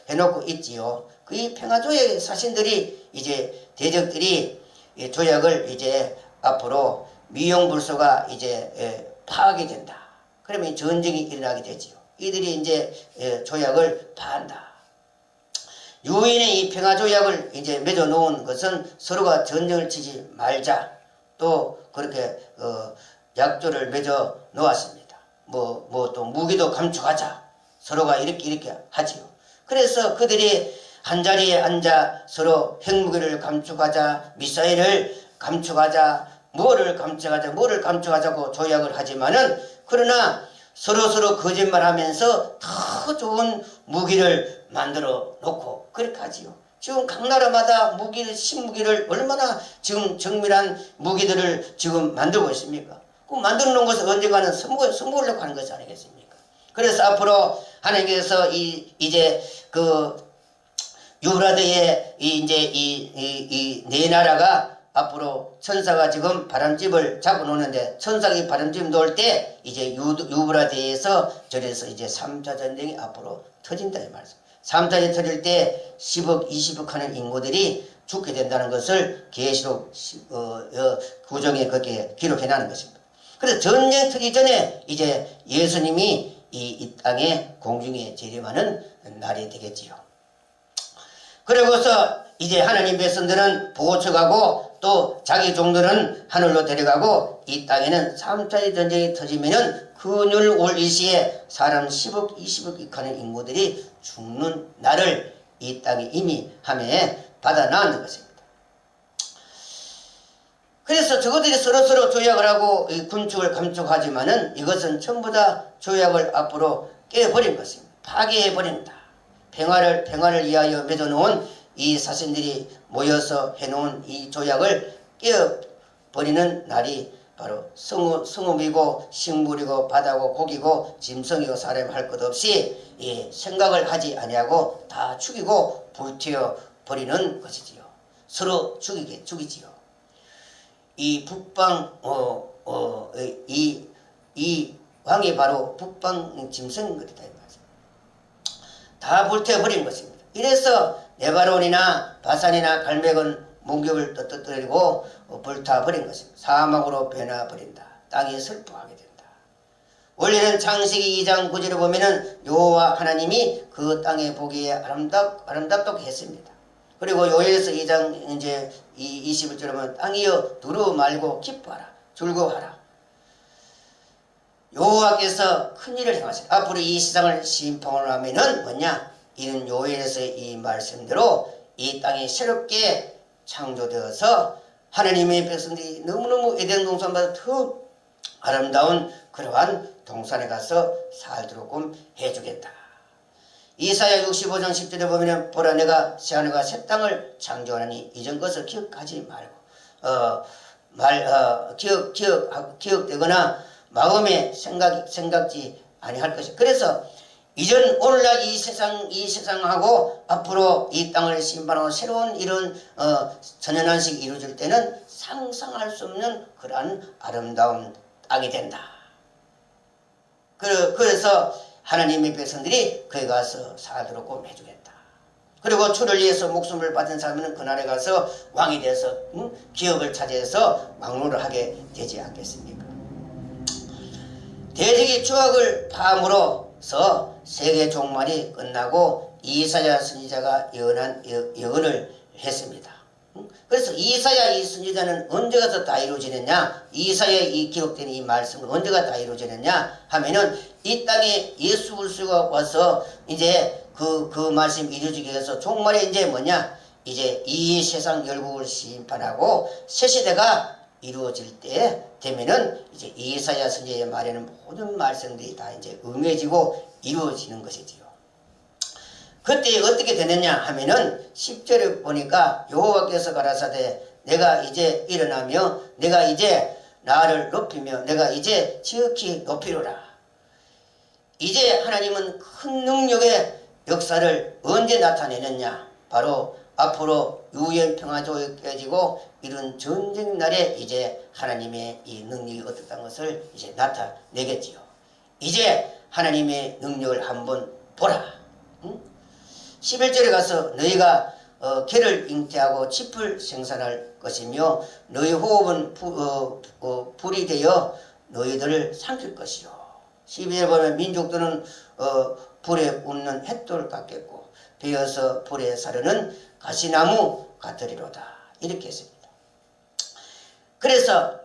해놓고 있지요. 그 평화 조약의 사신들이 이제 대적들이 조약을 이제 앞으로 미용불소가 이제 파괴된다. 그러면 전쟁이 일어나게 되지요. 이들이 이제 조약을 파한다. 유엔의 이 평화 조약을 이제 맺어 놓은 것은 서로가 전쟁을 치지 말자. 또 그렇게 약조를 맺어 놓았습니다. 또 무기도 감축하자. 서로가 이렇게 하지요. 그래서 그들이 한 자리에 앉아 서로 핵무기를 감축하자, 미사일을 감축하자, 뭐를 감축하자고 조약을 하지만은 그러나 서로 거짓말하면서 더 좋은 무기를 만들어 놓고 그렇게 하지요. 지금 각 나라마다 신무기를 얼마나 지금 정밀한 무기들을 지금 만들고 있습니까? 그 만들어 놓은 것을 언젠가는 선보이려고 하는 것이 아니겠습니까? 그래서 앞으로 하나님께서 이제 유브라데의 이 네 나라가 앞으로 천사가 지금 바람집을 잡아놓는데 천사가 이 바람집 놓을 때 이제 유브라데에서 저래서 이제 3차 전쟁이 앞으로 터진다 이 말이죠. 3차 전쟁이 터질 때 10억, 20억 하는 인구들이 죽게 된다는 것을 계시록 구정에 그렇게 기록해놓은 것입니다. 그래서 전쟁 터지기 전에 이제 예수님이 이 땅에 공중에 재림하는 날이 되겠지요. 그러고서 이제 하나님 백성들은 보호처가고 또 자기 종들은 하늘로 데려가고 이 땅에는 3차 전쟁이 터지면은 그늘 올 일시에 사람 10억, 20억 하는 인구들이 죽는 날을 이 땅에 이미 함에 받아 나왔는 것입니다. 그래서 저것들이 서로 조약을 하고 군축을 감축하지만은 이것은 전부 다 조약을 앞으로 깨버린 것입니다. 파괴해버린다. 평화를 위하여 맺어놓은 이 사신들이 모여서 해놓은 이 조약을 깨어버리는 날이 바로 성읍이고 식물이고 바다고 고기고 짐승이고 사람이 할 것 없이 생각을 하지 아니하고 다 죽이고 불태워 버리는 것이지요. 서로 죽이지요. 이 북방 이 왕이 바로 북방 짐승들이다 이 말씀. 다 불태워 버린 것입니다. 이래서 네바론이나 바산이나 갈맥은 목욕을 떠뜨리고 불타버린 것입니다. 사막으로 변화버린다. 땅이 슬퍼하게 된다. 원래는 창세기 2장 9절에 보면은 여호와 하나님이 그 땅에 보기에 아름답다고 했습니다. 그리고 요엘서 2장 이제 21절에 보면 땅이여 두루 말고 기뻐하라. 즐거워하라. 여호와께서 큰 일을 행하시라. 앞으로 이 세상을 심판을 하면은 뭐냐? 이는 요엘에서의 이 말씀대로 이 땅이 새롭게 창조되어서 하나님의 백성들이 너무너무 에덴 동산보다 더 아름다운 그러한 동산에 가서 살도록 해주겠다. 이사야 65장 10절에 보면 보라 내가 새하늘과 새 땅을 창조하니 이전 것을 기억하지 말고 기억되거나 마음에 생각지 아니할 것이다. 그래서 이전 오늘날 이 세상하고 앞으로 이 땅을 심판하고 새로운 이런 천연한식이 이루어질 때는 상상할 수 없는 그러한 아름다운 땅이 된다. 그래서 하나님의 백성들이 거기 가서 살도록 해주겠다. 그리고 주를 위해서 목숨을 바친 사람은 그날에 가서 왕이 돼서 기업을 차지해서 왕노를 하게 되지 않겠습니까? 대적이 추악을 파함으로써 세계 종말이 끝나고 이사야 선지자가 예언을 했습니다. 그래서 이사야 이 선지자는 언제 가서 다 이루어지느냐? 이사야에 이 기록된 이 말씀은 언제가 다 이루어지느냐 하면은 이 땅에 예수 그리스도가 와서 이제 그 말씀 이루어지기 위해서 종말에 이제 뭐냐? 이제 이 세상 열국을 심판하고 새 시대가 이루어질 때 되면은 이제 이사야 선지자의 말에는 모든 말씀들이 다 이제 응해지고 이루어지는 것이지요. 그때 어떻게 되느냐 하면은 10절에 보니까 여호와께서 가라사대 내가 이제 일어나며 내가 이제 나를 높이며 내가 이제 지극히 높이로라. 이제 하나님은 큰 능력의 역사를 언제 나타내느냐? 바로 앞으로 유엔 평화조약이 깨지고 이런 전쟁 날에 이제 하나님의 이 능력이 어떻다는 것을 이제 나타내겠지요. 이제 하나님의 능력을 한번 보라. 11절에 가서 너희가 개를 잉태하고 짚을 생산할 것이며 너희 호흡은 불이 되어 너희들을 삼킬 것이요. 12절에 보면 민족들은 불에 웃는 햇돌 같겠고 베어서 불에 사르는 가시나무 같으리로다. 이렇게 했습니다. 그래서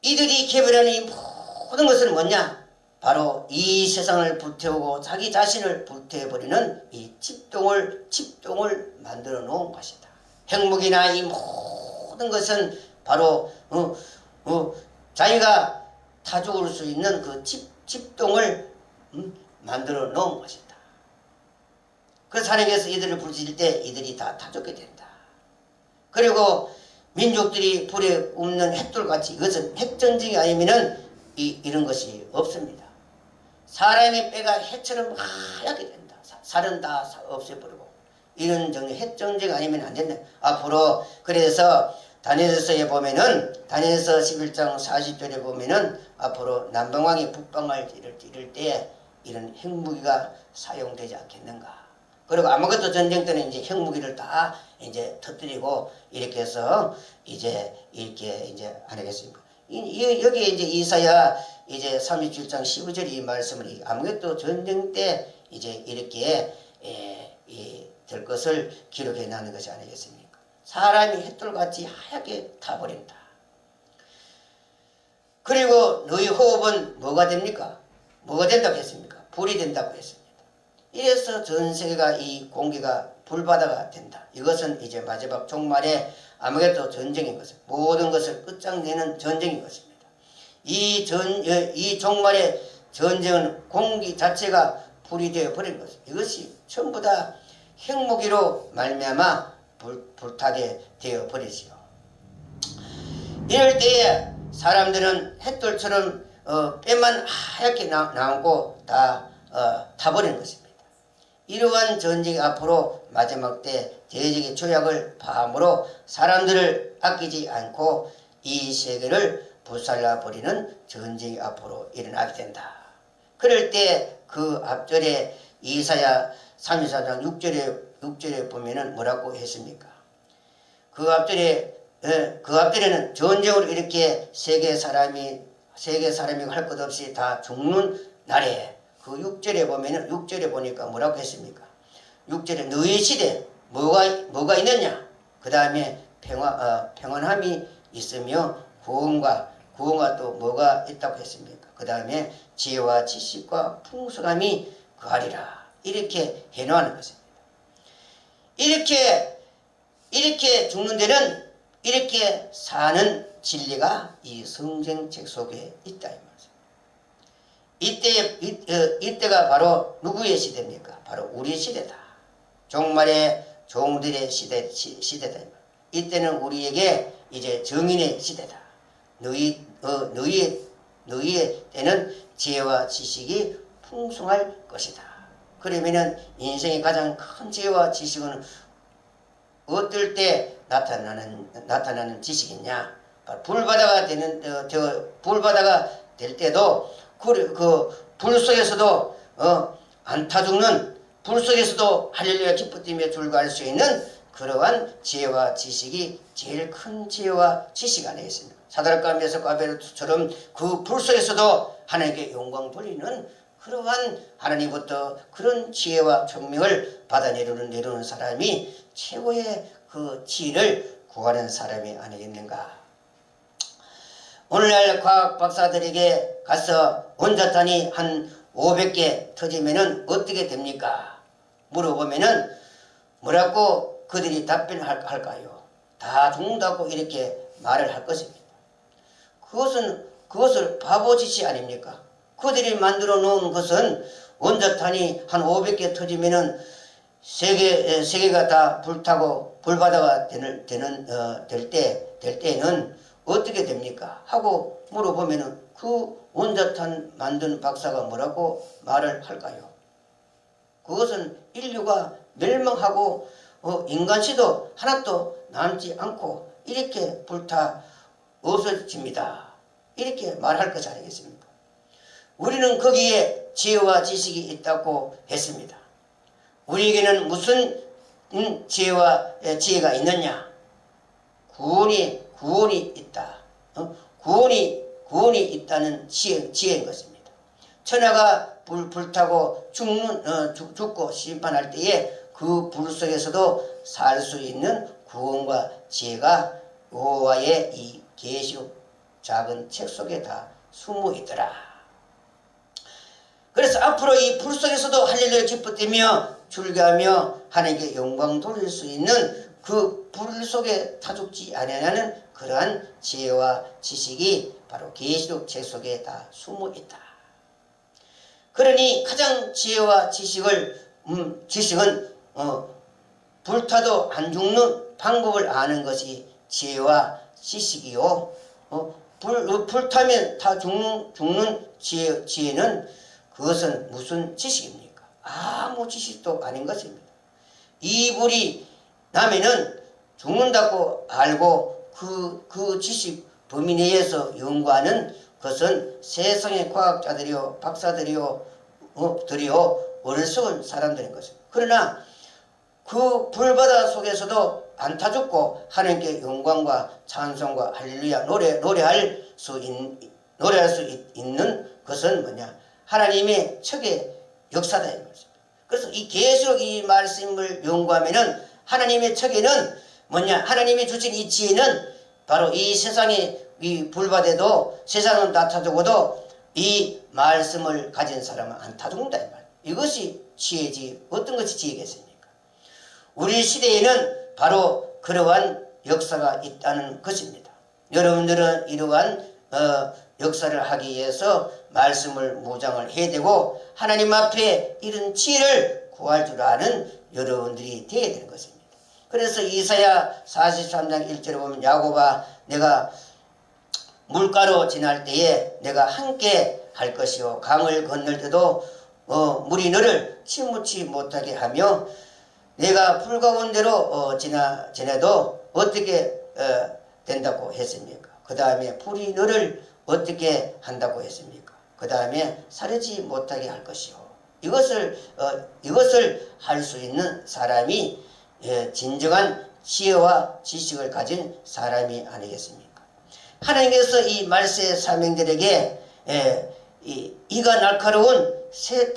이들이 개발하는 이 모든 것은 뭐냐? 바로 이 세상을 불태우고 자기 자신을 불태워버리는 이 집동을 만들어 놓은 것이다. 핵무기나 이 모든 것은 바로 자기가 타 죽을 수 있는 그 집동을 만들어 놓은 것이다. 그래서 하나님께서 이들을 부르실 때 이들이 다 죽게 된다. 그리고 민족들이 불에 굽는 햇돌같이 이것은 핵전쟁이 아니면은 이런 것이 없습니다. 사람의 뼈가 해처럼 하얗게 된다. 살은 다 없애버리고 이런 핵전쟁 아니면 안 된다. 앞으로 그래서 다니엘서에 보면은 다니엘서 11장 40절에 보면은 앞으로 남방왕이 북방을 이룰 때 이런 핵무기가 사용되지 않겠는가. 그리고 아무것도 전쟁 때는 이제 핵무기를 다 이제 터뜨리고 이렇게 해서 이제 이렇게 이제 하겠습니다. 여기에 이제 이사야 이제 37장 15절 이 말씀을 아무것도 전쟁 때 이제 이렇게 될 것을 기록해 놨는 것이 아니겠습니까? 사람이 햇돌같이 하얗게 타버린다. 그리고 너희 호흡은 뭐가 됩니까? 뭐가 된다고 했습니까? 불이 된다고 했습니다. 이래서 전 세계가 이 공기가 불바다가 된다. 이것은 이제 마지막 종말에 아무것도 전쟁인 것입니다. 모든 것을 끝장내는 전쟁인 것입니다. 이 종말의 전쟁은 공기 자체가 불이 되어 버린 것입니다. 이것이 전부 다 핵무기로 말미암아 불타게 되어 버리지요. 이럴 때에 사람들은 햇돌처럼 뼈만 하얗게 남고 다 타버리는 것입니다. 이러한 전쟁이 앞으로 마지막 때 대적의 조약을 파함으로 사람들을 아끼지 않고 이 세계를 불살라버리는 전쟁이 앞으로 일어나게 된다. 그럴 때 그 앞절에 이사야 34장 6절에 보면은 뭐라고 했습니까? 그 앞절에는 전쟁으로 이렇게 세계 사람이 할 것 없이 다 죽는 날에 그 6절에 보면은 6절에 보니까 뭐라고 했습니까? 6절에 너희 시대 뭐가 있느냐? 그 다음에 평안함이 있으며 구원과 또 뭐가 있다고 했습니까? 그 다음에 지혜와 지식과 풍성함이 그하리라. 이렇게 해놓는 것입니다. 이렇게 죽는 데는 이렇게 사는 진리가 이 성경책 속에 있다 이 말이죠. 이때가 바로 누구의 시대입니까? 바로 우리 시대다. 종말의 종들의 시대다. 이때는 우리에게 이제 정인의 시대다. 너희의 때는 지혜와 지식이 풍성할 것이다. 그러면은 인생의 가장 큰 지혜와 지식은 어떨 때 나타나는 지식이냐? 불바다가 될 때도 그 불 속에서도 안 타 죽는 불 속에서도 할렐루야 기뻐 뛰며 불과할 수 있는 그러한 지혜와 지식이 제일 큰 지혜와 지식 안에 있습니다. 사드락과 메삭과 아벨처럼 그 불 속에서도 하나님께 영광 돌리는 그러한 하나님부터 그런 지혜와 총명을 받아 내려오는 사람이 최고의 그 지혜를 구하는 사람이 아니겠는가. 오늘날 과학 박사들에게 가서 원자탄이 한 500개 터지면은 어떻게 됩니까? 물어보면은 뭐라고 그들이 답변할까요? 다 죽는다고 이렇게 말을 할 것입니다. 그것을 바보짓이 아닙니까? 그들이 만들어 놓은 것은 원자탄이 한 500개 터지면은 세계가 다 불타고 불바다가 될 때에는 어떻게 됩니까? 하고 물어보면은 그 원자탄 만든 박사가 뭐라고 말을 할까요? 그것은 인류가 멸망하고 인간시도 하나도 남지 않고 이렇게 불타 없어집니다. 이렇게 말할 것이 아니겠습니까? 우리는 거기에 지혜와 지식이 있다고 했습니다. 우리에게는 무슨 지혜가 있느냐? 구원이 있다. 구원이 있다는 지혜인 것입니다. 천하가 불타고 죽고 심판할 때에 그 불 속에서도 살 수 있는 구원과 지혜가 여호와의 이 계시록 작은 책 속에 다 숨어 있더라. 그래서 앞으로 이 불 속에서도 할렐루야 기뻐 뛰며 즐겨하며 하나님께 영광 돌릴 수 있는 그 불 속에 타 죽지 아니하는 그러한 지혜와 지식이 바로 계시록 책 속에 다 숨어 있다. 그러니 가장 지혜와 지식은 불타도 안 죽는 방법을 아는 것이 지혜와 지식이요. 불타면 다 죽는 지혜는 그것은 무슨 지식입니까? 아무 지식도 아닌 것입니다. 이 불이 나면은 죽는다고 알고 그 지식 범위 내에서 연구하는 것은 세상의 과학자들이요 박사들이요 어리석은 사람들인 것입니다. 그러나 그 불바다 속에서도 안 타 죽고 하나님께 영광과 찬송과 할렐루야 노래할 수 있는 것은 뭐냐? 하나님의 척의 역사다 이 말입니다. 그래서 이 계속 이 말씀을 연구하면은 하나님의 척에는 뭐냐? 하나님이 주신 이 지혜는 바로 이 세상의 이 불바다도 세상은 다 타 죽어도 이 말씀을 가진 사람은 안 타 죽는다 이 말. 이것이 지혜지. 어떤 것이 지혜겠습니까? 우리 시대에는 바로 그러한 역사가 있다는 것입니다. 여러분들은 이러한 역사를 하기 위해서 말씀을 무장을 해야 되고 하나님 앞에 이런 지혜를 구할 줄 아는 여러분들이 되어야 되는 것입니다. 그래서 이사야 43장 1절에 보면 야곱아 내가 물가로 지날 때에 내가 함께 할 것이요 강을 건널 때도 물이 너를 침묵지 못하게 하며 내가 불 가운데로 지나도 어떻게 된다고 했습니까? 그 다음에 불이 너를 어떻게 한다고 했습니까? 그 다음에 사르지 못하게 할 것이요. 이것을 할 수 있는 사람이 진정한 지혜와 지식을 가진 사람이 아니겠습니까? 하나님께서 이 말세 사명들에게 이가 날카로운 새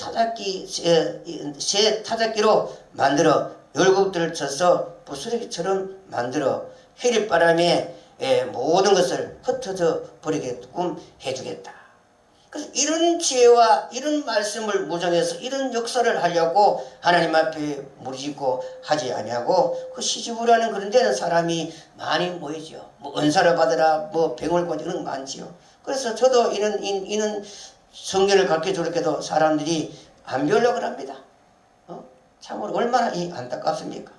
타작기로 만들어 열국들을 쳐서 부스러기처럼 만들어 해리바람에 모든 것을 흩어져 버리게끔 해주겠다. 그래서 이런 지혜와 이런 말씀을 무정해서 이런 역사를 하려고 하나님 앞에 무리짓고 하지 아니하고 그 시집으라는 그런 데는 사람이 많이 모이죠. 뭐 은사를 받으라, 뭐 병을 고치 이런 거 많지요. 그래서 저도 이는 성경을 갖게 저렇게도 사람들이 안 배우려고 합니다. 참으로 얼마나 안타깝습니까?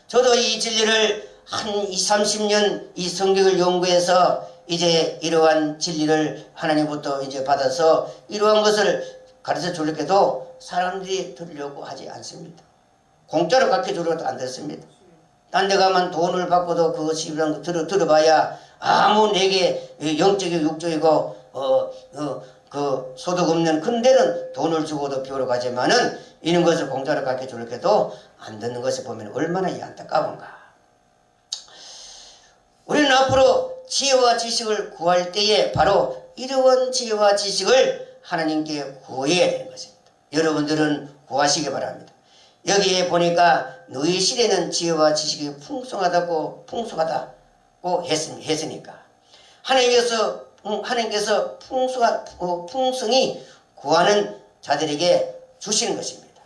저도 이 진리를 한 20, 30년 이 성경을 연구해서 이제 이러한 진리를 하나님부터 이제 받아서 이러한 것을 가르쳐 주려고도 사람들이 들으려고 하지 않습니다. 공짜로 가르쳐 주려고도 안 됐습니다. 딴 데 가면 돈을 받고도 그것이 들어봐야 아무 내게 영적이고 육적이고 그 소득 없는 큰 데는 돈을 주고도 배우러 가지만은 이런 것을 공짜로 가르쳐 주려고도 안 듣는 것을 보면 얼마나 안타까운가. 우리는 앞으로 지혜와 지식을 구할 때에 바로 이러한 지혜와 지식을 하나님께 구해야 되는 것입니다. 여러분들은 구하시기 바랍니다. 여기에 보니까 너희 시대는 지혜와 지식이 풍성하다고 했으니까 하나님께서 풍성히 구하는 자들에게 주시는 것입니다.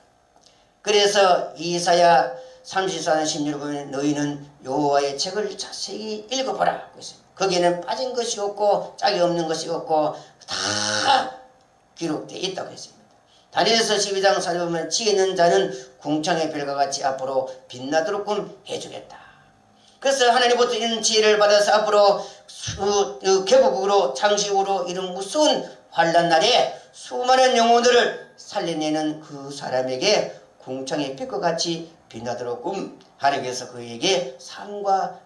그래서 이사야 34장 16절을 보면 너희는 여호와의 책을 자세히 읽어보라. 거기에는 빠진 것이 없고 짝이 없는 것이 없고 다 기록되어 있다고 했습니다. 다니엘서 12장 4절에 보면 지혜 있는 자는 궁창의 별과 같이 앞으로 빛나도록끔 해주겠다. 그래서 하나님부터 이런 지혜를 받아서 앞으로 개국으로 장식으로 이런 무서운 환난 날에 수많은 영혼들을 살려내는 그 사람에게 궁창의 빛과 같이 빛나도록끔 하나님께서 그에게 상과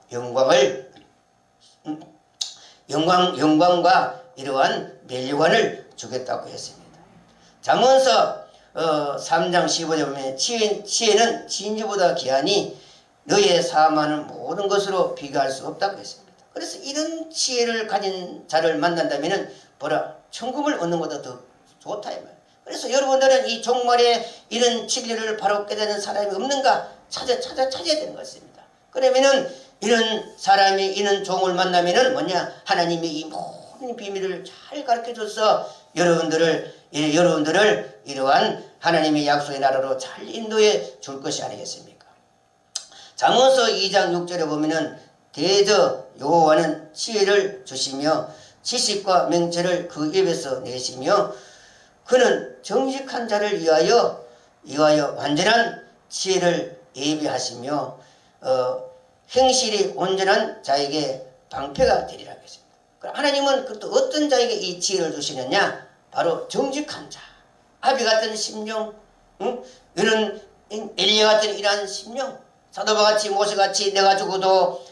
영광과 이러한 멸류관을 주겠다고 했습니다. 잠언서 3장 15절에 보면 지혜는 진주보다 귀하니 너의 사망하는 모든 것으로 비교할 수 없다고 했습니다. 그래서 이런 지혜를 가진 자를 만난다면 천국을 얻는 것보다 더 좋다 이 말. 그래서 여러분들은 이 종말에 이런 진리를 바로 깨닫는 사람이 없는가 찾아야 되는 것입니다. 그러면은 이런 사람이 이런 종을 만나면은 뭐냐, 하나님이 이 모든 비밀을 잘 가르쳐줘서 여러분들을 이러한 하나님의 약속의 나라로 잘 인도해 줄 것이 아니겠습니까? 잠언서 2장 6절에 보면은 대저 여호와는 지혜를 주시며 지식과 명철을 그 입에서 내시며 그는 정직한 자를 위하여 완전한 지혜를 예비하시며 행실이 온전한 자에게 방패가 되리라 했습니다. 하나님은 또 어떤 자에게 이 지혜를 주시느냐? 바로 정직한 자, 아비 같은 심령, 이런 엘리야 같은 이러한 심령, 사도바같이 모세같이 내가 죽어도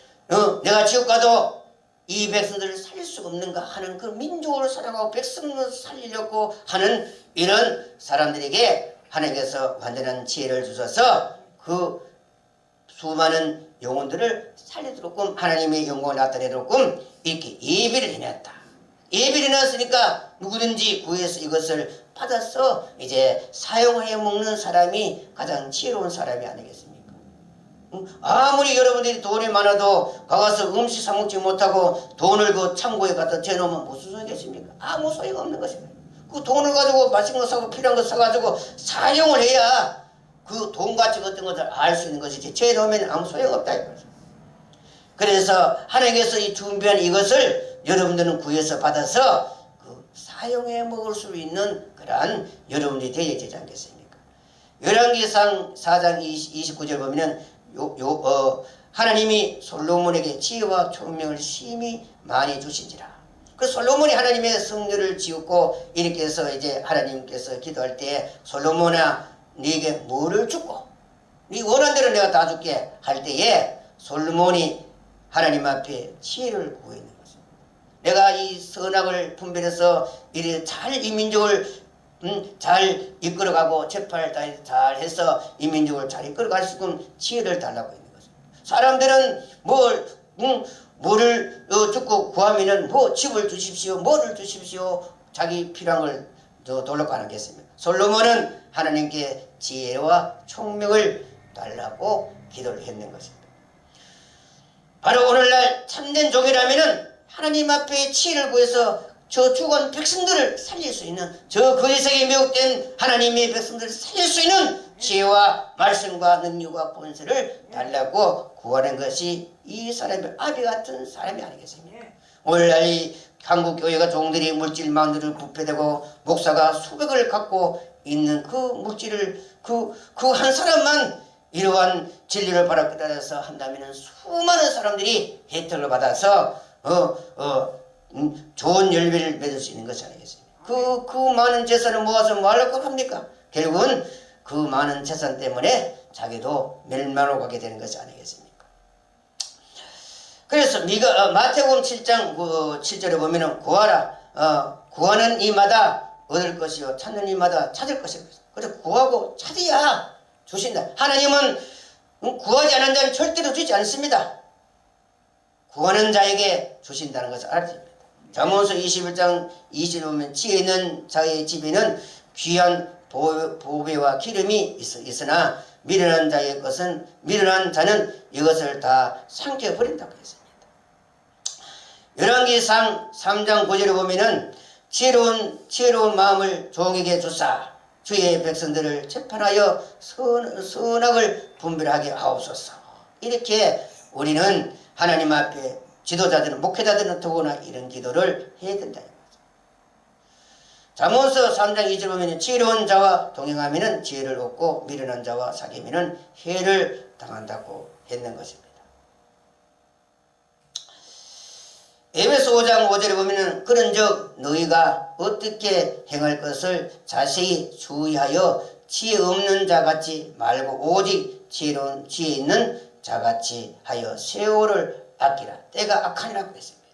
내가 지옥 가도 이 백성들을 살릴 수 없는가 하는 그 민족을 살아가고 백성을 살리려고 하는 이런 사람들에게 하나님께서 완전한 지혜를 주셔서 그 수많은 영혼들을 살리도록끔 하나님의 영광을 나타내도록끔 이렇게 예비를 해놨다. 예비를 해놨으니까 누구든지 구해서 이것을 받아서 이제 사용해 먹는 사람이 가장 지혜로운 사람이 아니겠습니까? 아무리 여러분들이 돈이 많아도 가서 음식 사 먹지 못하고 돈을 그 창고에 갖다 재놓으면 무슨 소용이겠습니까? 아무 소용 없는 것입니다. 그 돈을 가지고 맛있는 거 사고 필요한 거 사가지고 사용을 해야 그 돈 가치 어떤 것을 알 수 있는 것이지 재놓으면 아무 소용없다 이거죠. 그래서 하나님께서 이 준비한 이것을 여러분들은 구해서 받아서 그 사용해 먹을 수 있는 그러한 여러분들이 되어야 되지 않겠습니까? 열왕기상 4장 29절 보면은 하나님이 솔로몬에게 지혜와 총명을 심히 많이 주신지라. 그 솔로몬이 하나님의 성전을 지었고 이렇게 해서 이제 하나님께서 기도할 때 솔로몬아 네게 뭐를 주고 네 원하는 대로 내가 다 줄게 할 때에 솔로몬이 하나님 앞에 지혜를 구했는 거죠. 내가 이 선악을 분별해서 이렇게 잘 이 민족을 잘 이끌어가고 재판을 잘 해서 이 민족을 잘 이끌어갈 수 있는 지혜를 달라고 있는 거죠. 사람들은 뭐를 듣고 구하면은 뭐 집을 주십시오, 뭐를 주십시오, 자기 필요한 걸 돌려고 하는 게 있습니다. 솔로몬은 하나님께 지혜와 총명을 달라고 기도를 했는 것입니다. 바로 오늘날 참된 종이라면은 하나님 앞에 지혜를 구해서 저 죽은 백성들을 살릴 수 있는, 저 거짓에 미혹된 하나님의 백성들을 살릴 수 있는 지혜와 말씀과 능력과 권세를 달라고 구하는 것이 이 사람의 아비 같은 사람이 아니겠습니까? 오늘날 이 한국교회가 종들이 물질만으로 부패되고 목사가 수백을 갖고 있는 그 물질을 그 한 사람만 이러한 진리를 바로 깨달아서 한다면 수많은 사람들이 혜택을 받아서 좋은 열매를 맺을 수 있는 것이 아니겠습니까? 그 많은 재산을 모아서 뭐 하려고 합니까? 결국은 그 많은 재산 때문에 자기도 멸망으로 가게 되는 것이 아니겠습니까? 그래서 마태복음 7장 7절에 보면은 구하는 이마다 얻을 것이요 찾는 이마다 찾을 것이요. 그래서 구하고 찾아야 주신다. 하나님은 구하지 않은 자는 절대로 주지 않습니다. 구하는 자에게 주신다는 것을 알아야 됩니다. 잠언서 21장 20절에 보면 지혜 있는 자의 집에는 귀한 보배와 기름이 있으나 미련한 자는 이것을 다 삼켜버린다고 했습니다. 열왕기상 3장 9절에 보면은 지혜로운 마음을 종에게 주사 주의 백성들을 재판하여 선악을 분별하게 하옵소서. 이렇게 우리는 하나님 앞에 지도자들은 목회자들은 더구나 이런 기도를 해야 된다. 잠언서 3장 2절 보면 지혜로운 자와 동행하면 지혜를 얻고 미련한 자와 사귀면 해를 당한다고 했는 것입니다. 에베소 5장 5절에 보면 그런즉 너희가 어떻게 행할 것을 자세히 주의하여 지혜 없는 자같이 말고 오직 지혜 있는 자같이 하여 세월을 아끼라. 때가 악하니라고 했습니다.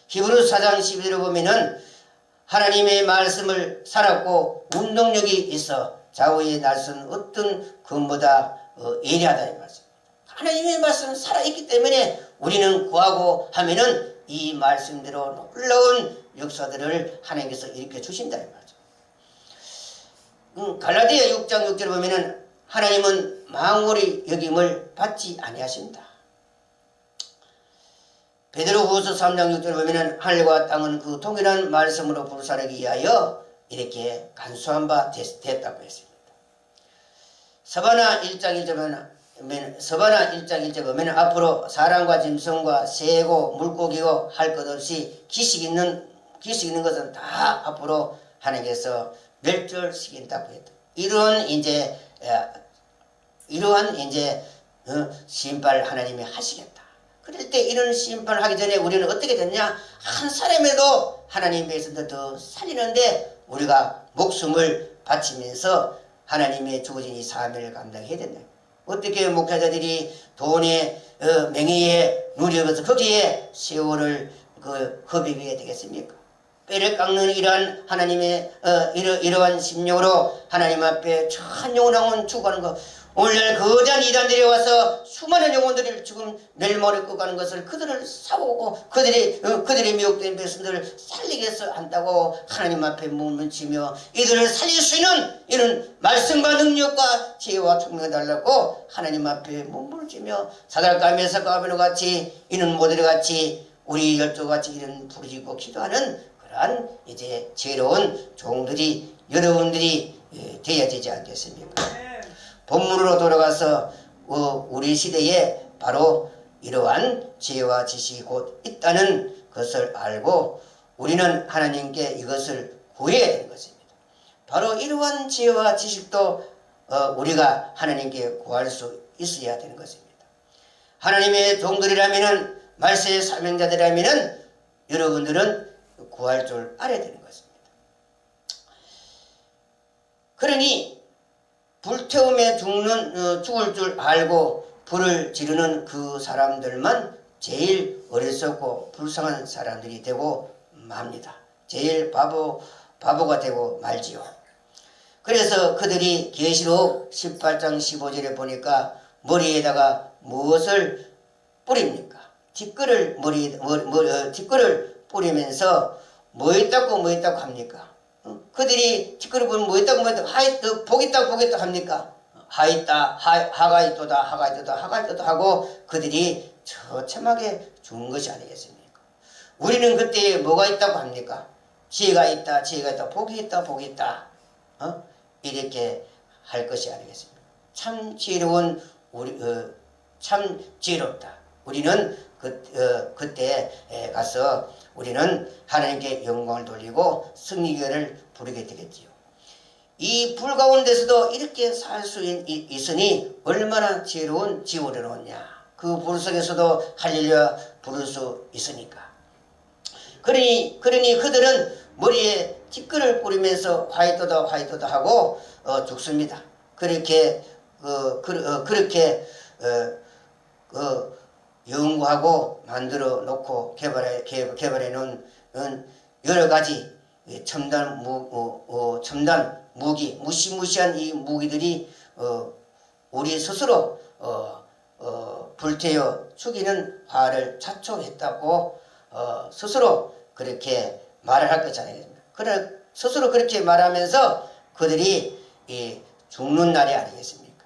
히브리서 4장 12절에 보면은 하나님의 말씀을 살았고 운동력이 있어 좌우의 날선 어떤 것보다 예리하다 이 말씀입니다. 하나님의 말씀은 살아있기 때문에 우리는 구하고 하면은 이 말씀대로 놀라운 역사들을 하나님께서 일으켜 주신다 이 말이죠. 갈라디아 6장 6절에 보면은 하나님은 망홀히 여김을 받지 아니하신다. 베드로후서 3장 6절에 보면은 하늘과 땅은 그 동일한 말씀으로 불사르기 위하여 이렇게 간수한 바 됐다고 했습니다. 서바나 1장 1절에 보면 앞으로 사람과 짐승과 새고 물고기고 할 것 없이 기식 있는 것은 다 앞으로 하나님께서 멸절시킨다고 했다. 이러한 심판을 하나님이 하시겠다. 그럴 때 이런 심판을 하기 전에 우리는 어떻게 됐냐? 한 사람에도 하나님의 백성들 더 살리는데 우리가 목숨을 바치면서 하나님의 주어진 이 사명을 감당해야 된다. 어떻게 목회자들이 돈에 명예에 누려서 거기에 세월을 허비해야 되겠습니까? 뼈를 깎는 이러한 하나님의 이러한 심령으로 하나님 앞에 천 영혼을 죽어가는 것. 오늘날 거대한 이단들이 와서 수많은 영혼들을 지금 멸망에 끌어가는 것을 그들을 사오고 그들의 미혹된 백성들을 살리게 해서 한다고 하나님 앞에 몸을 치며 이들을 살릴 수 있는 이런 말씀과 능력과 지혜와 총명을 달라고 하나님 앞에 몸을 치며 사달과 메사과 아베노 같이 이는 모델 같이 우리 열조 같이 이런 부르짖고 기도하는 그러한 이제 지혜로운 종들이 여러분들이 되어야 되지 않겠습니까? 본문으로 돌아가서 우리 시대에 바로 이러한 지혜와 지식이 곧 있다는 것을 알고 우리는 하나님께 이것을 구해야 되는 것입니다. 바로 이러한 지혜와 지식도 우리가 하나님께 구할 수 있어야 되는 것입니다. 하나님의 종들이라면은, 말세의 사명자들이라면은 여러분들은 구할 줄 알아야 되는 것입니다. 그러니 불태움에 죽을 줄 알고 불을 지르는 그 사람들만 제일 어리석고 불쌍한 사람들이 되고 맙니다. 제일 바보가 되고 말지요. 그래서 그들이 계시록 18장 15절에 보니까 머리에다가 무엇을 뿌립니까? 티끌을 티끌을 뿌리면서 뭐 있다고 합니까? 그들이 티끌을 뿌리면 뭐 있다고 보겠다 합니까? 하가 있도다 하고 그들이 처참하게 죽은 것이 아니겠습니까? 우리는 그때 뭐가 있다고 합니까? 지혜가 있다, 복이 있다, 이렇게 할 것이 아니겠습니까? 참 지혜로운 참 지혜롭다. 우리는 그때 가서 우리는 하나님께 영광을 돌리고 승리교를 부르게 되겠지요. 이 불 가운데서도 이렇게 살 수 있으니 얼마나 지혜로운 지혜로웠냐. 그 불 속에서도 할렐루야 부를 수 있으니까. 그러니 그들은 머리에 티끌을 뿌리면서 화이트다 하고 죽습니다. 그렇게 연구하고 만들어 놓고 개발해 놓은 여러 가지 첨단 무기, 무시무시한 이 무기들이 우리 스스로 불태워 죽이는 화를 자초했다고 스스로 그렇게 말을 할 것이잖아요. 그래 스스로 그렇게 말하면서 그들이 죽는 날이 아니겠습니까?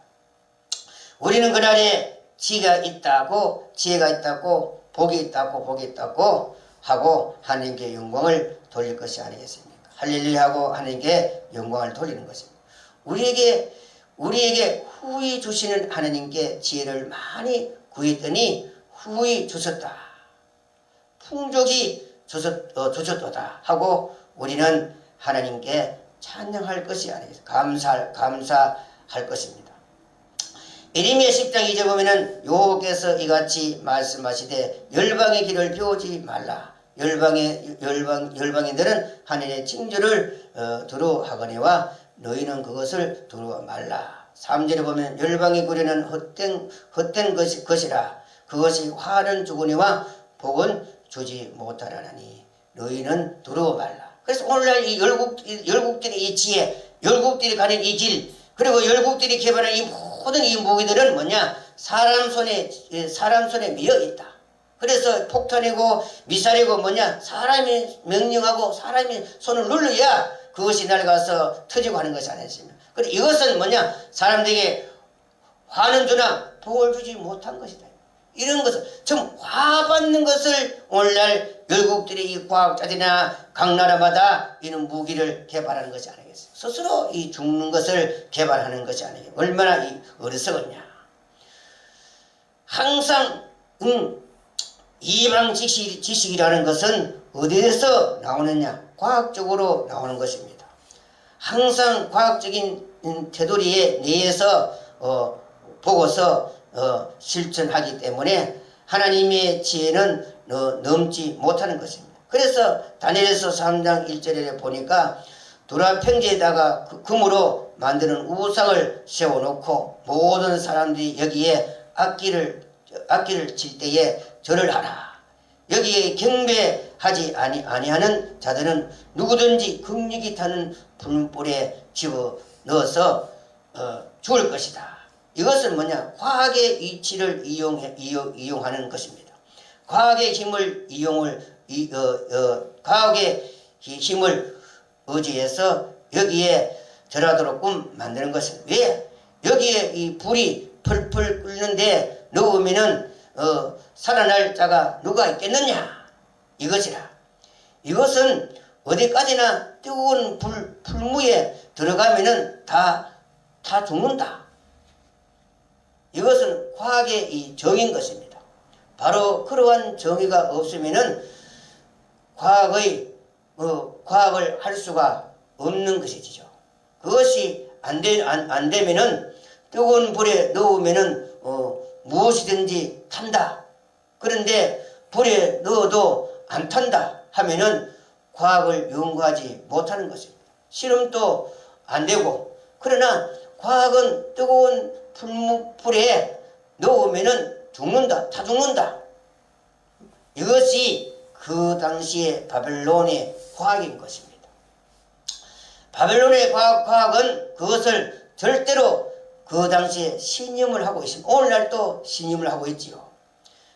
우리는 그날에 지혜가 있다고 복이 있다고 하고 하나님께 영광을 돌릴 것이 아니겠습니까? 할렐루야 하고 하나님께 영광을 돌리는 것입니다. 우리에게 후히 주시는 하나님께 지혜를 많이 구했더니 후히 주셨다. 풍족이 주셨도다 하고 우리는 하나님께 찬양할 것이 아니겠습니까? 감사할 것입니다. 예레미야 10장 2절 보면은 여호와께서 이같이 말씀하시되 열방의 길을 비우지 말라. 열방인들은 하늘의 징조를 두려워하거니와 너희는 그것을 두려워 말라. 3절에 보면 열방의 구려는 헛된 것이라. 그것이 화는 주거니와 복은 주지 못하라니 너희는 두려워 말라. 그래서 오늘날 이 열국들의 이 지혜, 열국들이 가는 이 길, 그리고 열국들이 개발한 이 모든 이 무기들은 뭐냐? 사람 손에 미어 있다. 그래서 폭탄이고 미사일이고 뭐냐? 사람이 명령하고 사람이 손을 눌러야 그것이 날아가서 터지고 하는 것이 아니었습니다. 그래 이것은 뭐냐? 사람들에게 화는 주나 복을 주지 못한 것이다. 이런 것을 좀 화받는 것을 오늘날 열국들이 이 과학자들이나 각 나라마다 이런 무기를 개발하는 것이 아니겠어요. 스스로 이 죽는 것을 개발하는 것이 아니겠어요. 얼마나 이 어리석었냐. 항상 이방 지식이라는 것은 어디에서 나오느냐? 과학적으로 나오는 것입니다. 항상 과학적인 테두리에 내에서 보고서 실천하기 때문에 하나님의 지혜는 넘지 못하는 것입니다. 그래서 다니엘서 3장 1절에 보니까 두라 평지에다가 금으로 만드는 우상을 세워놓고 모든 사람들이 여기에 악기를 칠 때에 절을 하라. 여기에 경배하지 아니하는 자들은 누구든지 금육이 타는 불불에 집어 넣어서 죽을 것이다. 이것은 뭐냐? 과학의 이치를 이용하는 것입니다. 과학의 힘을 과학의 힘을 의지해서 여기에 절하도록끔 만드는 것은 왜? 여기에 이 불이 펄펄 끓는데 넣으면은 살아날 자가 누가 있겠느냐? 이것이라. 이것은 어디까지나 뜨거운 풀무에 들어가면은 다 죽는다. 이것은 과학의 이 정의인 것입니다. 바로 그러한 정의가 없으면은 과학을 할 수가 없는 것이죠. 그것이 안 되면은 뜨거운 불에 넣으면은 무엇이든지 탄다. 그런데 불에 넣어도 안 탄다 하면은 과학을 연구하지 못하는 것입니다. 실험도 안 되고. 그러나 과학은 뜨거운 불에 넣으면은 죽는다. 다 죽는다. 이것이 그 당시의 바벨론의 과학인 것입니다. 바벨론의 과학은 그것을 절대로 그 당시에 신임을 하고 있습니다. 오늘날도 신임을 하고 있지요.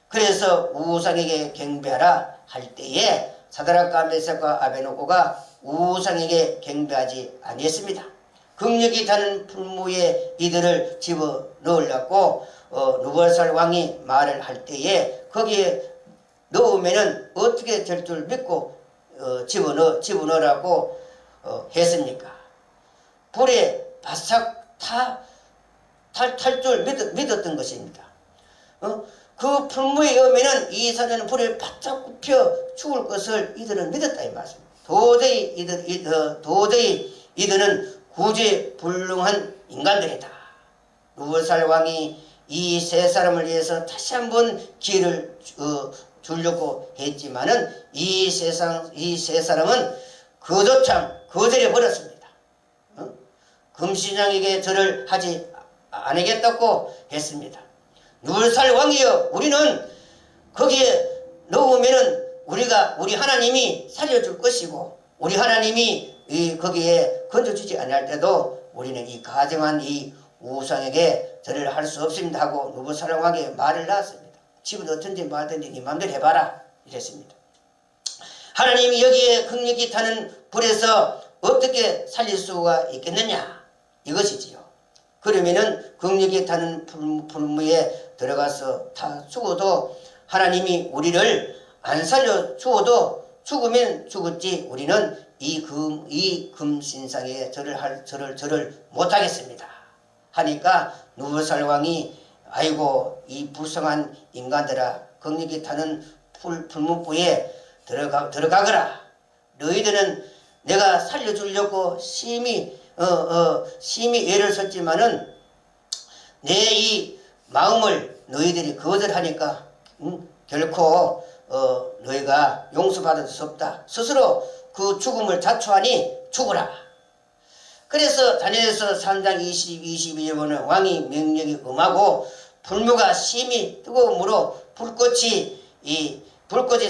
그래서 우상에게 경배하라 할 때에 사드락과 메삭과 아베노고가 우상에게 경배하지 아니했습니다. 극력이 타는 풀무에 이들을 집어넣으려고 느부갓네살 왕이 말을 할 때에 거기에 넣으면은 어떻게 될 줄 믿고 집어넣으라고 했습니까? 불에 바싹 탈 줄 믿었던 것입니다. 그 풀무에 오면은 이 사자는 불에 바짝 굽혀 죽을 것을 이들은 믿었다 이 말씀입니다. 도저히 이들은 구제불능한 인간들이다. 느부갓네살 왕이 이 세 사람을 위해서 다시 한번 기회를 주려고 했지만은 이 세 사람은 거절해 버렸습니다. 금신상에게 절을 하지 않겠다고 했습니다. 느부갓네살 왕이여, 우리는 거기에 넣으면은 우리 하나님이 살려줄 것이고 우리 하나님이 거기에 건져주지 않을 때도 우리는 이 가정한 이 우상에게 절을 할 수 없습니다 하고 느부갓네살 왕에게 말을 낳았습니다. 집어넣든지 말든지 네 맘대로 해봐라 이랬습니다. 하나님이 여기에 극력이 타는 불에서 어떻게 살릴 수가 있겠느냐 이것이지요. 그러면은 극력이 타는 불무에 들어가서 다 죽어도 하나님이 우리를 안 살려 죽어도 죽으면 죽었지 우리는 이 금신상에 절을 못하겠습니다 하니까 느부갓네살 왕이 아이고 이 불쌍한 인간들아, 극력이 타는 불무부에 들어가거라. 너희들은 내가 살려주려고 심히 애를 썼지만은 내 이 마음을 너희들이 거절하니까 결코 너희가 용서받을 수 없다. 스스로 그 죽음을 자초하니 죽으라. 그래서 다니엘서 3장 22절에는 왕이 명령이 엄하고 불무가 심히 뜨거움으로 불꽃이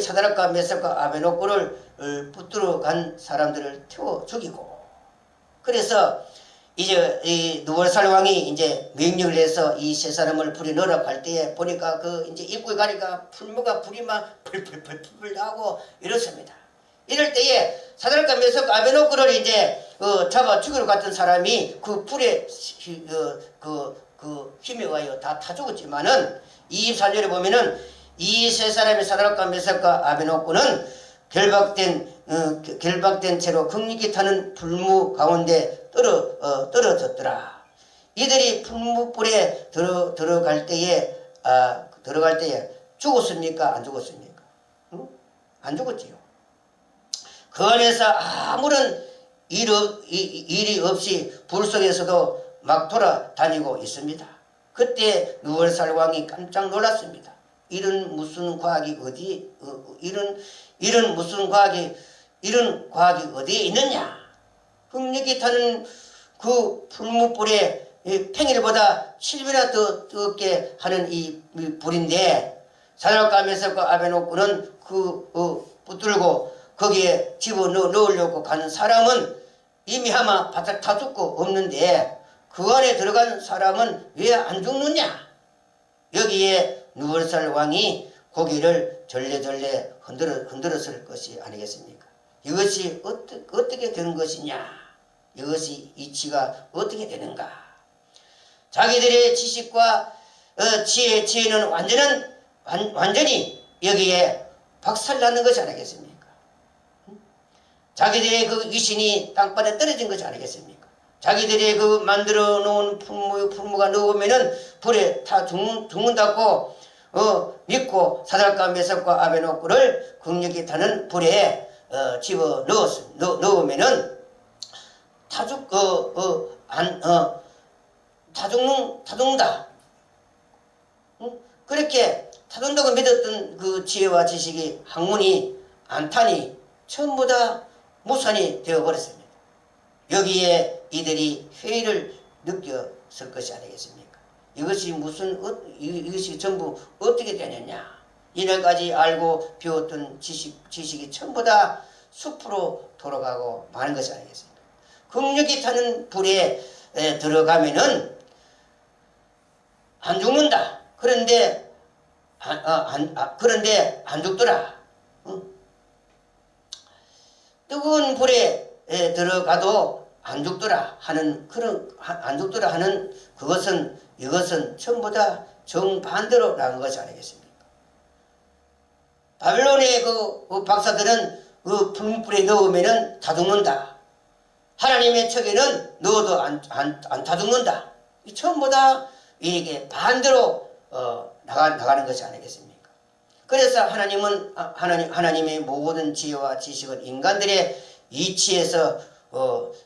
사드락과 메삭과 아베노고를 붙들어 간 사람들을 태워 죽이고, 그래서 이제 이 느부갓네살 왕이 이제 명령을 해서 이 세 사람을 불에 넣으라고 할 때에 보니까 그 이제 입구에 가니까 불이 막 풀풀 나고 이렇습니다. 이럴 때에 사드락과 메삭과 아베노고를 이제 잡아 죽이러 갔던 사람이 그 불에 힘에 의하여 다 죽었지만은 24절에 보면은 이 세 사람의 사드락과 메삭과 아베노고는 결박된 채로 극력이 타는 불무 가운데 떨어졌더라. 이들이 불무불에 들어갈 때에 죽었습니까? 안 죽었습니까? 안 죽었지요. 그 안에서 아무런 일이 없이 불 속에서도 막 돌아다니고 있습니다. 그때 느부갓네살 왕이 깜짝 놀랐습니다. 이런 무슨 과학이 이런 과학이 어디에 있느냐? 극력이 타는 그 불무불에 팽일보다 7배나 더 뜨겁게 하는 이 불인데 사드락과 메삭과 아베노고는 붙들고 거기에 집어넣으려고 가는 사람은 이미 아마 바짝 다 죽고 없는데 그 안에 들어간 사람은 왜 안 죽느냐? 여기에 느부갓네살 왕이 고개를 절레절레 흔들었을 것이 아니겠습니까? 이것이 어떻게 되는 것이냐? 이것이 이치가 어떻게 되는가? 자기들의 지식과 지혜는 완전히 여기에 박살나는 것이 아니겠습니까? 자기들의 그 위신이 땅바닥에 떨어진 것이 아니겠습니까? 자기들이 그 만들어 놓은 풀무가 넣으면은 불에 다 죽는다고 믿고 사드락과 메삭과 아베노고를 극력이 타는 불에 집어 넣으면은 다 죽는다. 응? 그렇게 타돈다고 믿었던 그 지혜와 지식이 학문이 안타니 전부 다 무산이 되어버렸습니다. 여기에 이들이 회의를 느꼈을 것이 아니겠습니까? 이것이 이것이 전부 어떻게 되느냐? 이날까지 알고 배웠던 지식이 전부 다 숲으로 돌아가고 마는 것이 아니겠습니까? 극력이 타는 불에 들어가면은 안 죽는다. 그런데 안 죽더라. 응? 뜨거운 불에 들어가도 안 죽더라 하는 안 죽더라 하는 이것은 전부 다 정반대로 나온 것이 아니겠습니까? 바벨론의 그 박사들은 그 불문불에 넣으면은 다 죽는다. 하나님의 척에는 넣어도 안 다 죽는다. 전부 다 이게 반대로 나가는 것이 아니겠습니까? 그래서 하나님의 모든 지혜와 지식은 인간들의 이치에서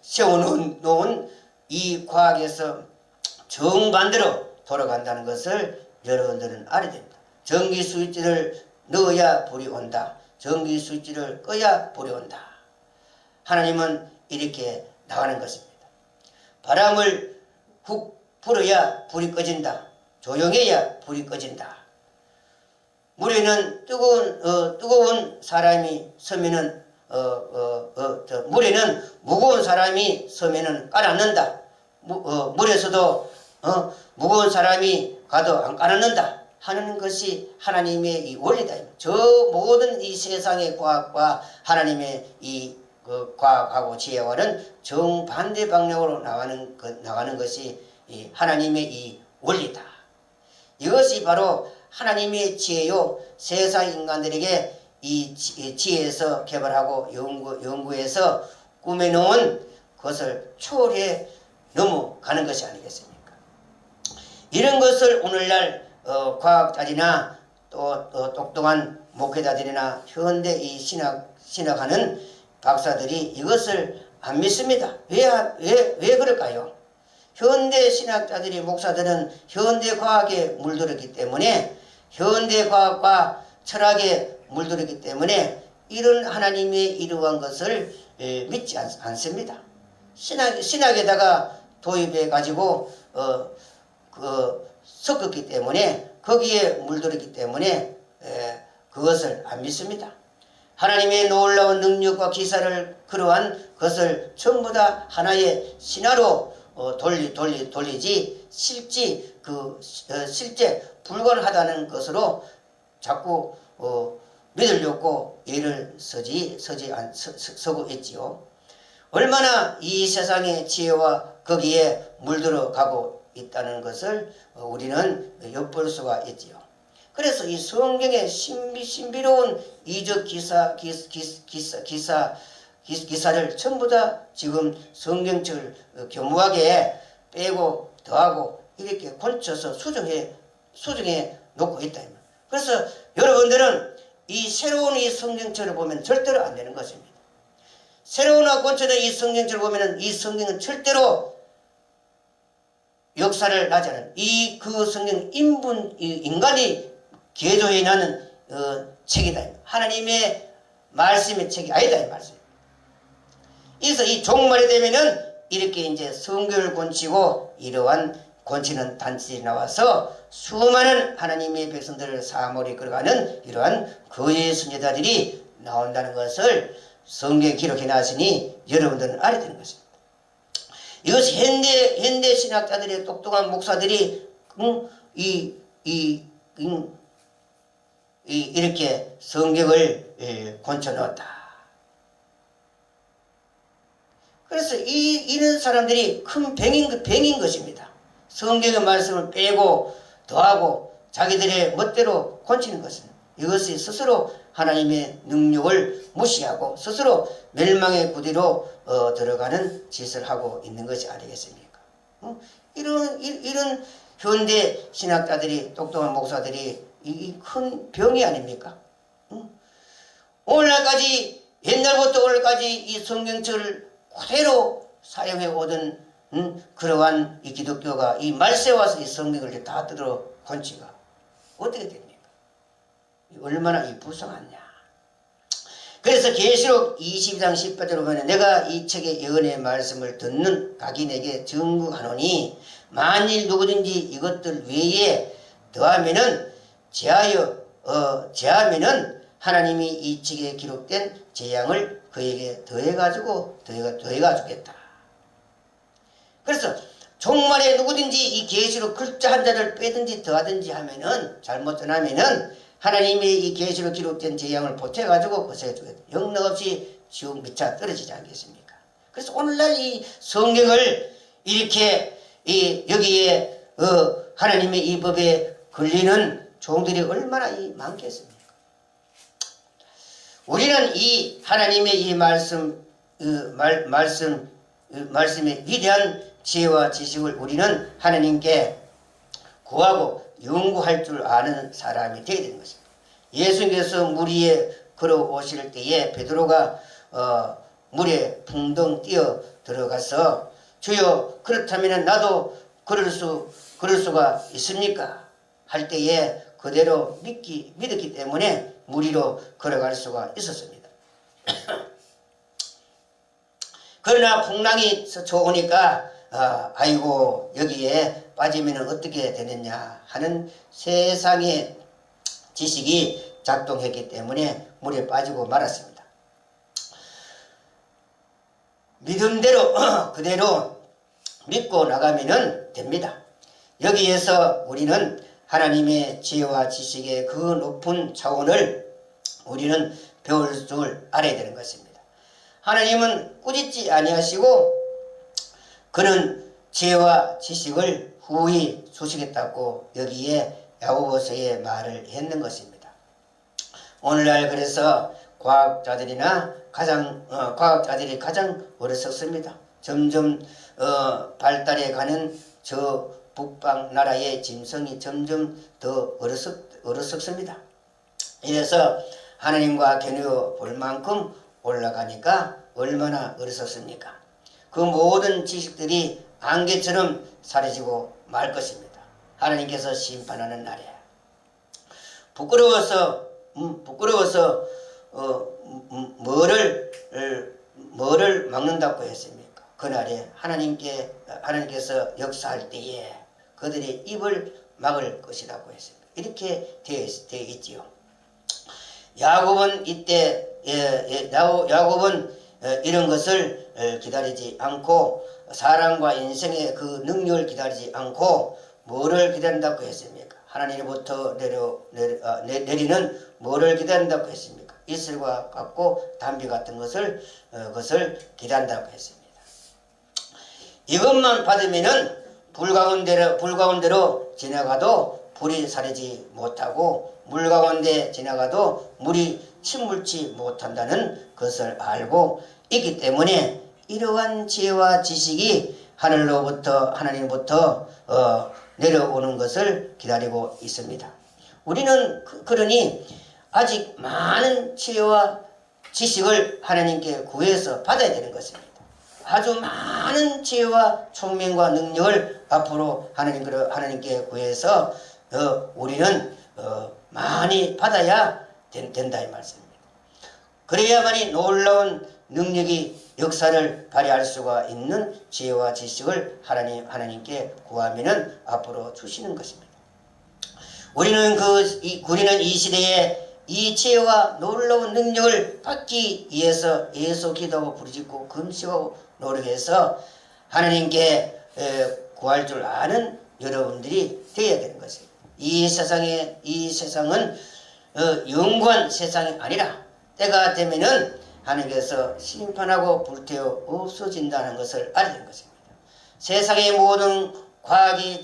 세워놓은 이 과학에서 정반대로 돌아간다는 것을 여러분들은 알아야 됩니다. 전기 스위치를 넣어야 불이 온다. 전기 스위치를 꺼야 불이 온다. 하나님은 이렇게 나가는 것입니다. 바람을 훅 불어야 불이 꺼진다. 조용해야 불이 꺼진다. 물에는 뜨거운 사람이 서면은 물에는 무거운 사람이 서면은 깔아넣는다. 물에서도 무거운 사람이 가도 안 깔아넣는다 하는 것이 하나님의 이 원리다. 저 모든 이 세상의 과학과 하나님의 이 과학하고 지혜와는 정반대 방향으로 나가는 것이 이 하나님의 이 원리다. 이것이 바로 하나님의 지혜요. 세상 인간들에게 이 지혜에서 개발하고 연구해서 꾸며놓은 것을 초월해 넘어가는 것이 아니겠습니까? 이런 것을 오늘날 과학자들이나 또 똑똑한 목회자들이나 현대 이 신학하는 박사들이 이것을 안 믿습니다. 왜 그럴까요? 현대 신학자들이 목사들은 현대 과학에 물들었기 때문에 현대 과학과 철학에 물들었기 때문에 이런 하나님의 이러한 것을 믿지 않습니다. 신학에다가 도입해 가지고 섞었기 때문에 거기에 물들었기 때문에 그것을 안 믿습니다. 하나님의 놀라운 능력과 기사를 그러한 것을 전부 다 하나의 신화로 돌리지 실제 불가능하다는 것으로 자꾸 믿으려고 예를 서고 있지요. 얼마나 이 세상의 지혜와 거기에 물들어가고 있다는 것을 우리는 엿볼 수가 있지요. 그래서 이 성경의 신비로운 이적 기사를 전부 다 지금 성경책을 교묘하게 빼고 더하고 이렇게 곤쳐서 수정해 놓고 있다. 그래서 여러분들은 이 새로운 이 성경책을 보면 절대로 안 되는 것입니다. 새로운하고 곤쳐된 이 성경책을 보면 이 성경은 절대로 역사를 하지 않은 그 성경 인간이 개조해 나는 책이다. 하나님의 말씀의 책이 아니다 이 말씀. 그래서 이 종말이 되면은 이렇게 이제 성경을 곤치고 이러한 곤치는 단체들이 나와서 수많은 하나님의 백성들을 사모리 끌어가는 이러한 거의 선지자들이 나온다는 것을 성경에 기록해 놨으니 여러분들은 알아야 되는 것입니다. 이것이 현대 신학자들의 똑똑한 목사들이 이렇게 성경을 곤쳐 넣었다. 그래서 이런 사람들이 큰 병인 것입니다. 성경의 말씀을 빼고 더하고 자기들의 멋대로 곤치는 것은 이것이 스스로 하나님의 능력을 무시하고 스스로 멸망의 구디로 들어가는 짓을 하고 있는 것이 아니겠습니까? 이런 현대 신학자들이 똑똑한 목사들이 이 큰 병이 아닙니까? 오늘날까지 옛날부터 오늘까지 이 성경책을 그대로 사용해 오던 그러한 이 기독교가 이 말세에 와서 이 성경을 다 뜯어 건치가 어떻게 됩니까? 얼마나 이 불쌍하냐. 그래서 계시록 22장 18절에 보면 내가 이 책의 예언의 말씀을 듣는 각인에게 증거하노니 만일 누구든지 이것들 외에 더하면은 제하면은 하나님이 이 책에 기록된 재앙을 그에게 더해가 주겠다. 그래서 종말에 누구든지 이 계시록 글자 한 자를 빼든지 더하든지 하면은 잘못 전하면은 하나님의 이 계시로 기록된 재앙을 보태가지고 거세게 주겠다. 영락없이 지옥 밑에 떨어지지 않겠습니까? 그래서 오늘날 이 성경을 이렇게 여기에 하나님의 이 법에 걸리는 종들이 얼마나 많겠습니까? 우리는 이 하나님의 이 말씀의 위대한 지혜와 지식을 우리는 하나님께 구하고 연구할 줄 아는 사람이 되어야 되는 것입니다. 예수님께서 물 위에 걸어오실 때에 베드로가 물에 풍덩 뛰어 들어가서 주여 그렇다면 나도 걸을 수가 있습니까? 할 때에 그대로 믿었기 때문에 물 위로 걸어갈 수가 있었습니다. 그러나 풍랑이 좋으니까 아이고 여기에 빠지면 어떻게 되느냐 하는 세상의 지식이 작동했기 때문에 물에 빠지고 말았습니다. 믿음대로 그대로 믿고 나가면 됩니다. 여기에서 우리는 하나님의 지혜와 지식의 그 높은 차원을 우리는 배울 줄 알아야 되는 것입니다. 하나님은 꾸짖지 아니하시고 그는 지혜와 지식을 후히 주시겠다고 여기에 야고보서에 말을 했는 것입니다. 오늘날 그래서 과학자들이 가장 어리석습니다. 점점 발달해 가는 저 북방 나라의 짐승이 점점 더 어리석습니다. 이래서 하나님과 겨누어 볼 만큼 올라가니까 얼마나 어리석습니까? 그 모든 지식들이 안개처럼 사라지고 말 것입니다. 하나님께서 심판하는 날에 부끄러워서 뭐를 막는다고 했습니까? 그날에 하나님께서 역사할 때에 그들의 입을 막을 것이라고 했습니다. 이렇게 되어 있지요. 야곱은 이때 야곱은 이런 것을 기다리지 않고 사랑과 인생의 그 능력을 기다리지 않고 뭐를 기다린다고 했습니까? 하나님으로부터 내리는 뭐를 기다린다고 했습니까? 이슬과 같고 담비 같은 것을 기다린다고 했습니다. 이것만 받으면은 불 가운데로 지나가도 불이 사르지 못하고 물 가운데 지나가도 물이 침몰치 못한다는 것을 알고 있기 때문에 이러한 지혜와 지식이 하나님부터 내려오는 것을 기다리고 있습니다. 우리는 그러니 아직 많은 지혜와 지식을 하나님께 구해서 받아야 되는 것입니다. 아주 많은 지혜와 총명과 능력을 앞으로 하나님께 구해서 우리는 많이 받아야 된다 이 말씀입니다. 그래야만이 놀라운 능력이 역사를 발휘할 수가 있는 지혜와 지식을 하나님께 구하면은 앞으로 주시는 것입니다. 우리는 이 시대에 이 지혜와 놀라운 능력을 받기 위해서 예수 기도하고 부르짖고 금식하고 노력해서 하나님께 구할 줄 아는 여러분들이 되어야 되는 것입니다. 이 세상은 영원한 세상이 아니라 때가 되면은 하나님께서 심판하고 불태워 없어진다는 것을 알아야 되는 것입니다. 세상의 모든 과학의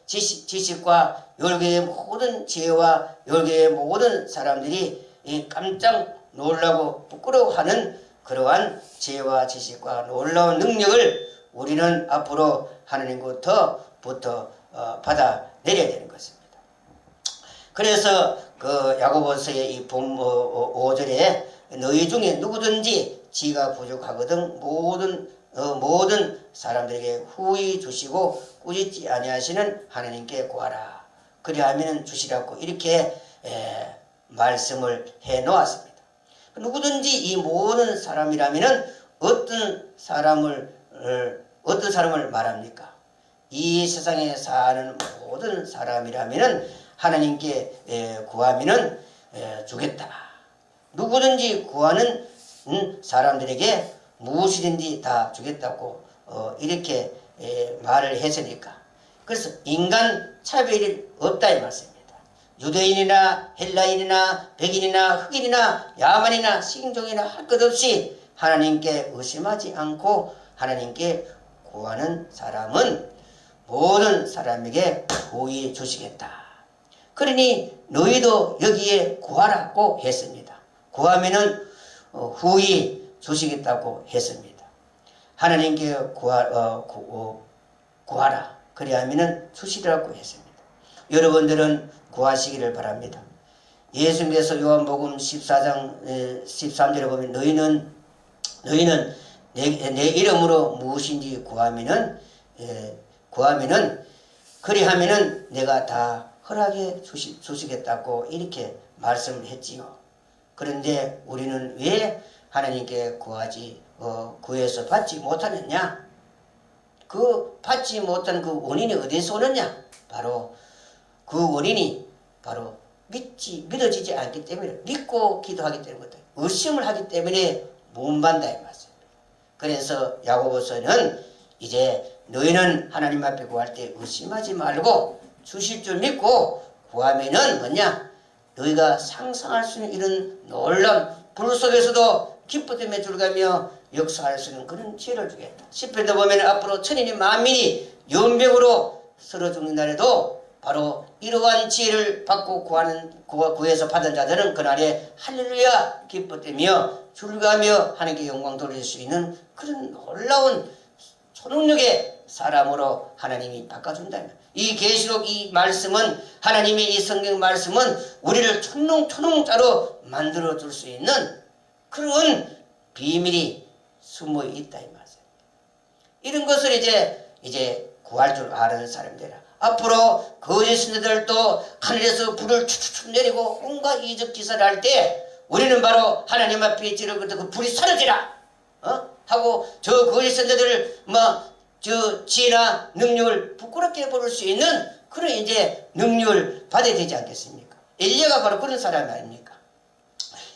지식과 열개의 모든 지혜와 열개의 모든 사람들이 깜짝 놀라고 부끄러워하는 그러한 지혜와 지식과 놀라운 능력을 우리는 앞으로 하나님부터 받아내려야 되는 것입니다. 그래서 그 야고보서의 이 5절에 너희 중에 누구든지 지가 부족하거든 모든 사람들에게 후히 주시고 꾸짖지 아니하시는 하나님께 구하라. 그리하면 주시라고 이렇게 말씀을 해 놓았습니다. 누구든지 이 모든 사람이라면은 어떤 사람을 말합니까? 이 세상에 사는 모든 사람이라면은 하나님께 구하면은 주겠다. 누구든지 구하는 사람들에게 무엇이든지 다 주겠다고 이렇게 말을 했으니까. 그래서 인간 차별이 없다 이 말씀입니다. 유대인이나 헬라인이나 백인이나 흑인이나 야만이나 식인종이나 할 것 없이 하나님께 의심하지 않고 하나님께 구하는 사람은 모든 사람에게 구해 주시겠다. 그러니 너희도 여기에 구하라고 했습니다. 구하면은 후히 주시겠다고 했습니다. 하나님께 구하라. 그리하면은 주시리라고 했습니다. 여러분들은 구하시기를 바랍니다. 예수님께서 요한복음 14장 13절에 보면 너희는 내 이름으로 무엇인지 구하면은 그리하면은 내가 다 허락해 주시겠다고 이렇게 말씀을 했지요. 그런데 우리는 왜 하나님께 구해서 받지 못하느냐? 그 받지 못한 그 원인이 어디서 오느냐? 바로 그 원인이 바로 믿어지지 않기 때문에, 믿고 기도하기 때문에, 의심을 하기 때문에 못 받는다 이 말씀입니다. 그래서 야고보서는 이제 너희는 하나님 앞에 구할 때 의심하지 말고 주실 줄 믿고 구하면은 뭐냐? 너희가 상상할 수 있는 이런 놀라운 불 속에서도 기쁨에 들어가며 역사할 수 있는 그런 지혜를 주겠다. 시편도 보면 앞으로 천인이 만민이 연병으로 서러 죽는 날에도 바로 이러한 지혜를 받고 구해서 받은 자들은 그날에 할렐루야 기쁘며 줄가며 하나님께 영광 돌릴 수 있는 그런 놀라운 초능력의 사람으로 하나님이 바꿔준다. 이 계시록 이 말씀은 하나님의 이 성경 말씀은 우리를 초능자로 만들어 줄 수 있는 그런 비밀이 숨어 있다 이 말씀. 이런 것을 이제 구할 줄 아는 사람들이라. 앞으로 거짓 선지자들도 하늘에서 불을 추추추 내리고 온갖 이적 기사를 할 때 우리는 바로 하나님 앞에 지르거든 그 불이 사라지라 하고 저 거짓 선지자들을 저 지혜나 능력을 부끄럽게 부를 수 있는 그런 이제 능력을 받아야 되지 않겠습니까? 엘리야가 바로 그런 사람이 아닙니까?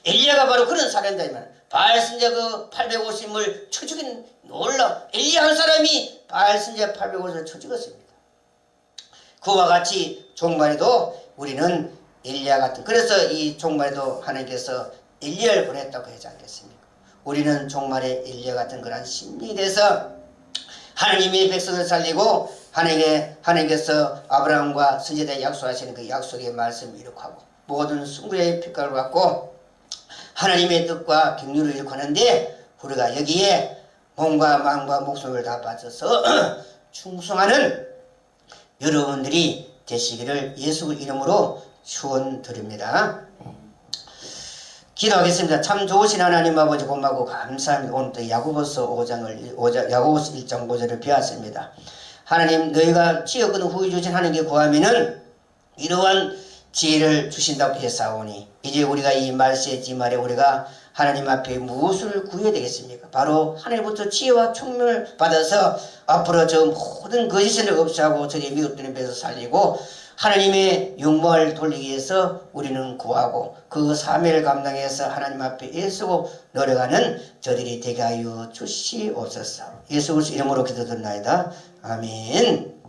엘리야가 바로 그런 사람이다. 바알 선지자 그 850을 쳐 죽인 놀라 엘리야 한 사람이 바알 선지자 850을 쳐 죽었습니다. 그와 같이 종말에도 우리는 엘리야 같은, 그래서 이 종말에도 하나님께서 엘리야를 보냈다고 하지 않겠습니까? 우리는 종말에 엘리야 같은 그런 심리에 대해서 하나님의 백성을 살리고 하나님께서 아브라함과 선지자에 약속하시는 그 약속의 말씀을 이룩하고 모든 순구의 빛깔을 갖고 하나님의 뜻과 경륜을 이룩하는데 우리가 여기에 몸과 마음과 목숨을 다 바쳐서 충성하는 여러분들이 되시기를 예수 이름으로 축원드립니다. 기도하겠습니다. 참 좋으신 하나님 아버지 고맙고 감사합니다. 오늘 또 야고보서 1장 5절을 배웠습니다. 하나님 너희가 지어거든 후에 주신 하나님께 구하면은 이러한 지혜를 주신다고 했사오니 이제 우리가 이 말씀에 우리가 하나님 앞에 무엇을 구해야 되겠습니까? 바로 하늘부터 지혜와 총명을 받아서 앞으로 저 모든 거짓을 없애하고 저희 미웃들의 배에서 살리고 하나님의 영광을 돌리기 위해서 우리는 구하고 그 사명을 감당해서 하나님 앞에 애쓰고 노력하는 저들이 되게 하여 주시옵소서. 예수 그리스도 이름으로 기도드립니다. 아멘.